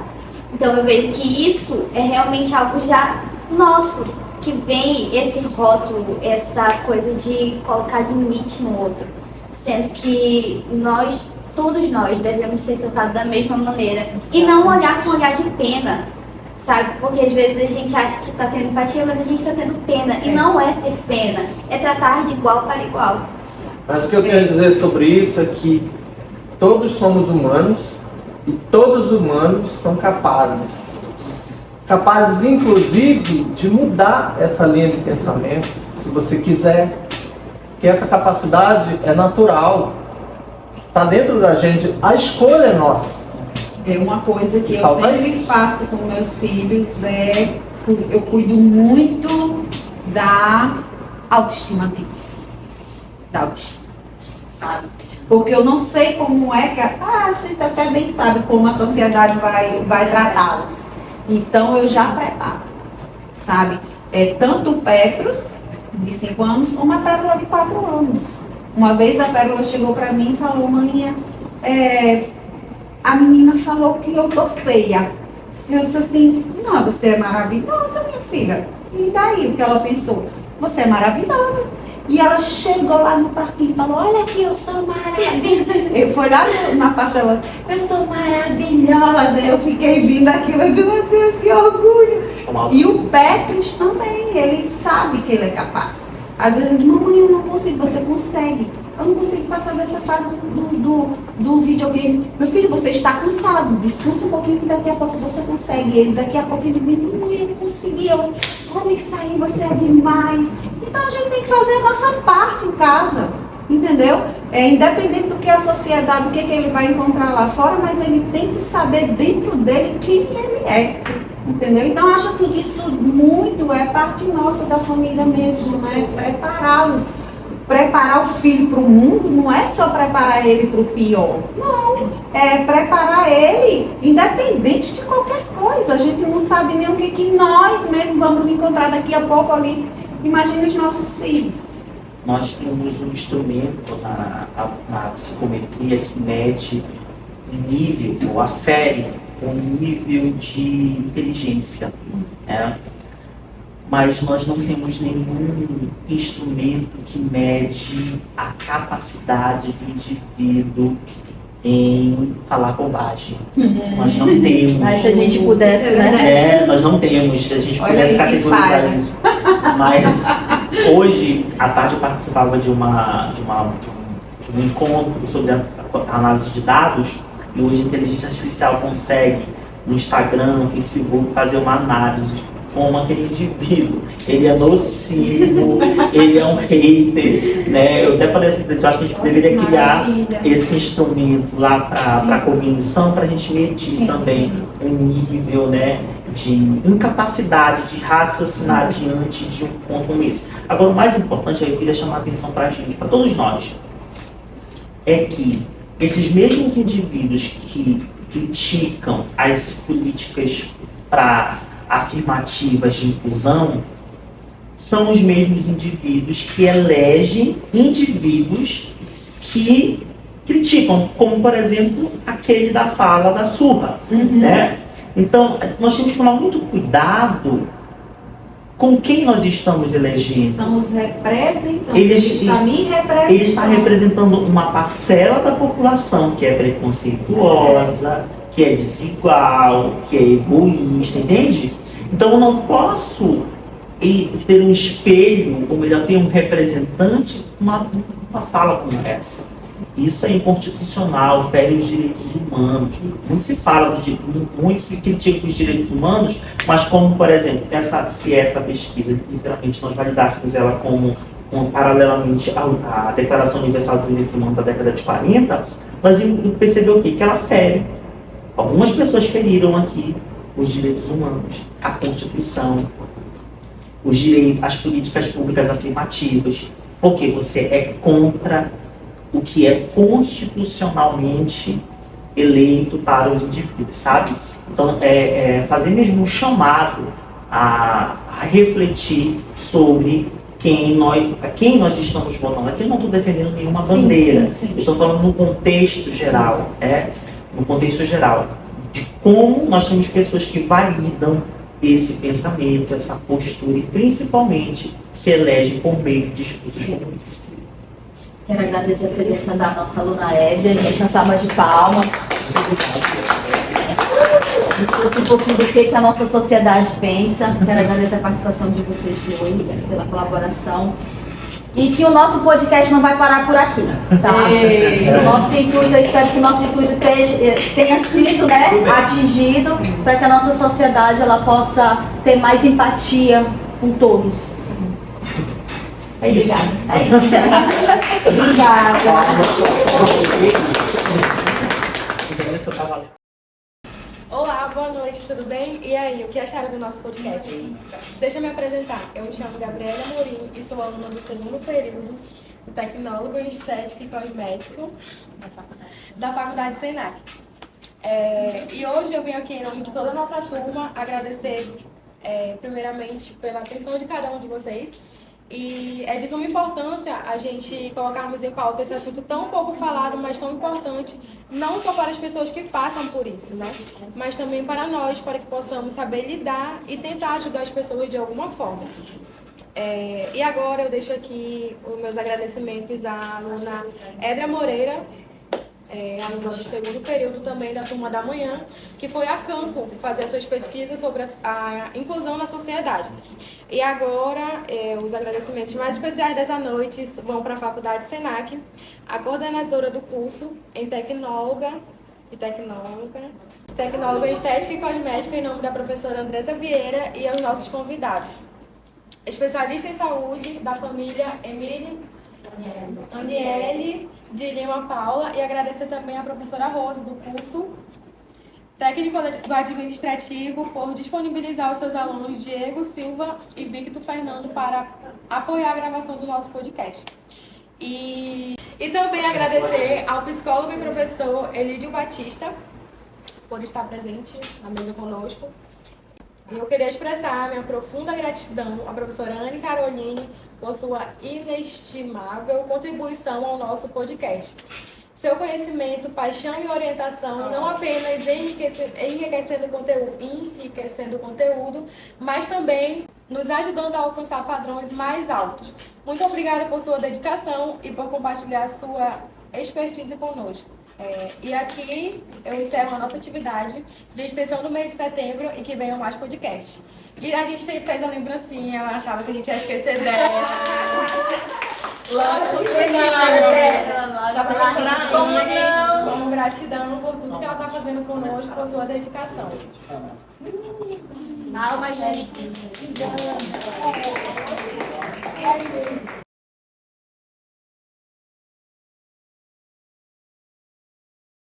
Então eu vejo que isso é realmente algo já nosso, que vem esse rótulo, essa coisa de colocar limite no outro, sendo que todos nós devemos ser tratados da mesma maneira e não olhar com olhar de pena, sabe? Porque às vezes a gente acha que está tendo empatia, mas a gente está tendo pena, e não é ter pena, é tratar de igual para igual. Mas o que eu quero dizer sobre isso é que todos somos humanos e todos os humanos são capazes inclusive de mudar essa linha de pensamento, se você quiser, que essa capacidade é natural, está dentro da gente, a escolha é nossa. É uma coisa que eu Falta sempre isso. faço com meus filhos, eu cuido muito da autoestima deles, da autoestima, sabe? Porque eu não sei como é que a gente até bem sabe como a sociedade vai tratá-los. Então eu já preparo, sabe? Tanto o Petros, de 5 anos, como a Pérola de 4 anos. Uma vez a Pérola chegou para mim e falou: mãe, a menina falou que eu tô feia. Eu disse assim: não, você é maravilhosa, minha filha. E daí o que ela pensou? Você é maravilhosa. E ela chegou lá no parquinho e falou: olha aqui, eu sou maravilhosa. Eu fui lá na pastel, eu sou maravilhosa. Eu fiquei vindo aquilo e disse: meu Deus, que orgulho. E o Petros também, ele sabe que ele é capaz. Às vezes ele diz: mamãe, eu não consigo. Você consegue. Eu não consigo passar dessa fase do videogame. Meu filho, você está cansado. Descansa um pouquinho que daqui a pouco você consegue. Ele daqui a pouco ele diz: mamãe, eu não consegui. Como isso aí, você é demais. Então a gente tem que fazer a nossa parte em casa, entendeu? Independente do que a sociedade, o que ele vai encontrar lá fora, mas ele tem que saber dentro dele quem ele é, entendeu? Então eu acho assim, isso muito é parte nossa da família mesmo, né? Prepará-los. Preparar o filho para o mundo não é só preparar ele para o pior. Não, é preparar ele independente de qualquer coisa. A gente não sabe nem o que nós mesmos vamos encontrar daqui a pouco ali. Imagina os nossos filhos. Nós temos um instrumento na psicometria que mede o nível, ou afere o nível de inteligência, né? Mas nós não temos nenhum instrumento que mede a capacidade do indivíduo em falar bobagem. Nós não temos. Mas se a gente pudesse, né? Nós não temos, se a gente Olha pudesse aí que categorizar falha. isso. Mas hoje, à tarde, eu participava de um encontro sobre a análise de dados, e hoje a inteligência artificial consegue, no Instagram, no Facebook, fazer uma análise de como aquele indivíduo, ele é nocivo, ele é um hater, né? Eu até falei assim, eu acho que a gente deveria criar esse instrumento lá para a cognição, para a gente medir também um nível, né, de incapacidade de raciocinar diante de um ponto como esse. Agora, o mais importante, eu queria chamar a atenção para a gente, para todos nós, é que esses mesmos indivíduos que criticam as políticas afirmativas de inclusão são os mesmos indivíduos que elegem indivíduos que criticam, como por exemplo aquele da fala da surra, né? Então nós temos que tomar muito cuidado com quem nós estamos elegendo. São os representantes. Ele está representando uma parcela da população que é preconceituosa, que é desigual, que é egoísta, entende? Então eu não posso ter um espelho, ou melhor, ter um representante, uma fala como essa. Isso é inconstitucional, fere os direitos humanos. Se fala muito se critica os direitos humanos, mas como, por exemplo, se essa pesquisa, literalmente, nós validássemos ela como paralelamente à Declaração Universal dos Direitos Humanos da década de 40, nós percebemos o quê? Que ela fere. Algumas pessoas feriram aqui os direitos humanos, a Constituição, os direitos, as políticas públicas afirmativas, porque você é contra o que é constitucionalmente eleito para os indivíduos, sabe? Então, fazer mesmo um chamado a refletir sobre a quem nós estamos votando. Aqui eu não estou defendendo nenhuma bandeira, sim. eu estou falando no contexto geral, no contexto geral, de como nós temos pessoas que validam esse pensamento, essa postura e principalmente se elegem por meio de discursos como esse. Quero agradecer a presença da nossa aluna Édia, gente, uma salva de palmas. Um pouquinho do que a nossa sociedade pensa. Quero agradecer a participação de vocês dois, pela colaboração. E que o nosso podcast não vai parar por aqui, tá? O nosso intuito, eu espero que o nosso intuito tenha sido, atingido, para que a nossa sociedade ela possa ter mais empatia com todos. Obrigada. É isso, gente. Obrigada. Olá, boa noite, tudo bem? E aí, o que acharam do nosso podcast? Deixa eu me apresentar. Eu me chamo Gabriela Amorim e sou aluna do segundo período do Tecnólogo em Estética e Cosmético da Faculdade Senac. E hoje eu venho aqui em nome de toda a nossa turma agradecer primeiramente pela atenção de cada um de vocês. E é de suma importância a gente colocarmos em pauta esse assunto tão pouco falado, mas tão importante, não só para as pessoas que passam por isso, né? Mas também para nós, para que possamos saber lidar e tentar ajudar as pessoas de alguma forma. E agora eu deixo aqui os meus agradecimentos à aluna Edra Moreira, aluna do segundo período também da turma da manhã, que foi a campo fazer as suas pesquisas sobre a inclusão na sociedade. E agora, os agradecimentos mais especiais dessa noite vão para a Faculdade Senac, a coordenadora do curso em Tecnóloga em Estética e Cosmética, em nome da professora Andresa Vieira, e aos nossos convidados. Especialista em saúde da família Aniele de Lima Paula, e agradecer também à professora Rose do curso Técnico do Administrativo por disponibilizar os seus alunos Diego Silva e Victor Fernando para apoiar a gravação do nosso podcast. E também agradecer ao psicólogo e professor Elídio Batista por estar presente na mesa conosco. E eu queria expressar minha profunda gratidão à professora Anne Caroline por sua inestimável contribuição ao nosso podcast. Seu conhecimento, paixão e orientação não apenas enriquecendo o conteúdo, mas também nos ajudando a alcançar padrões mais altos. Muito obrigada por sua dedicação e por compartilhar sua expertise conosco. E aqui eu encerro a nossa atividade de extensão do mês de setembro e que venham mais podcasts. E a gente fez a lembrancinha, eu achava que a gente ia esquecer dela. Lógico que não. Da professora Anne, como gratidão por tudo que ela está fazendo conosco, por sua dedicação. Palmas, gente.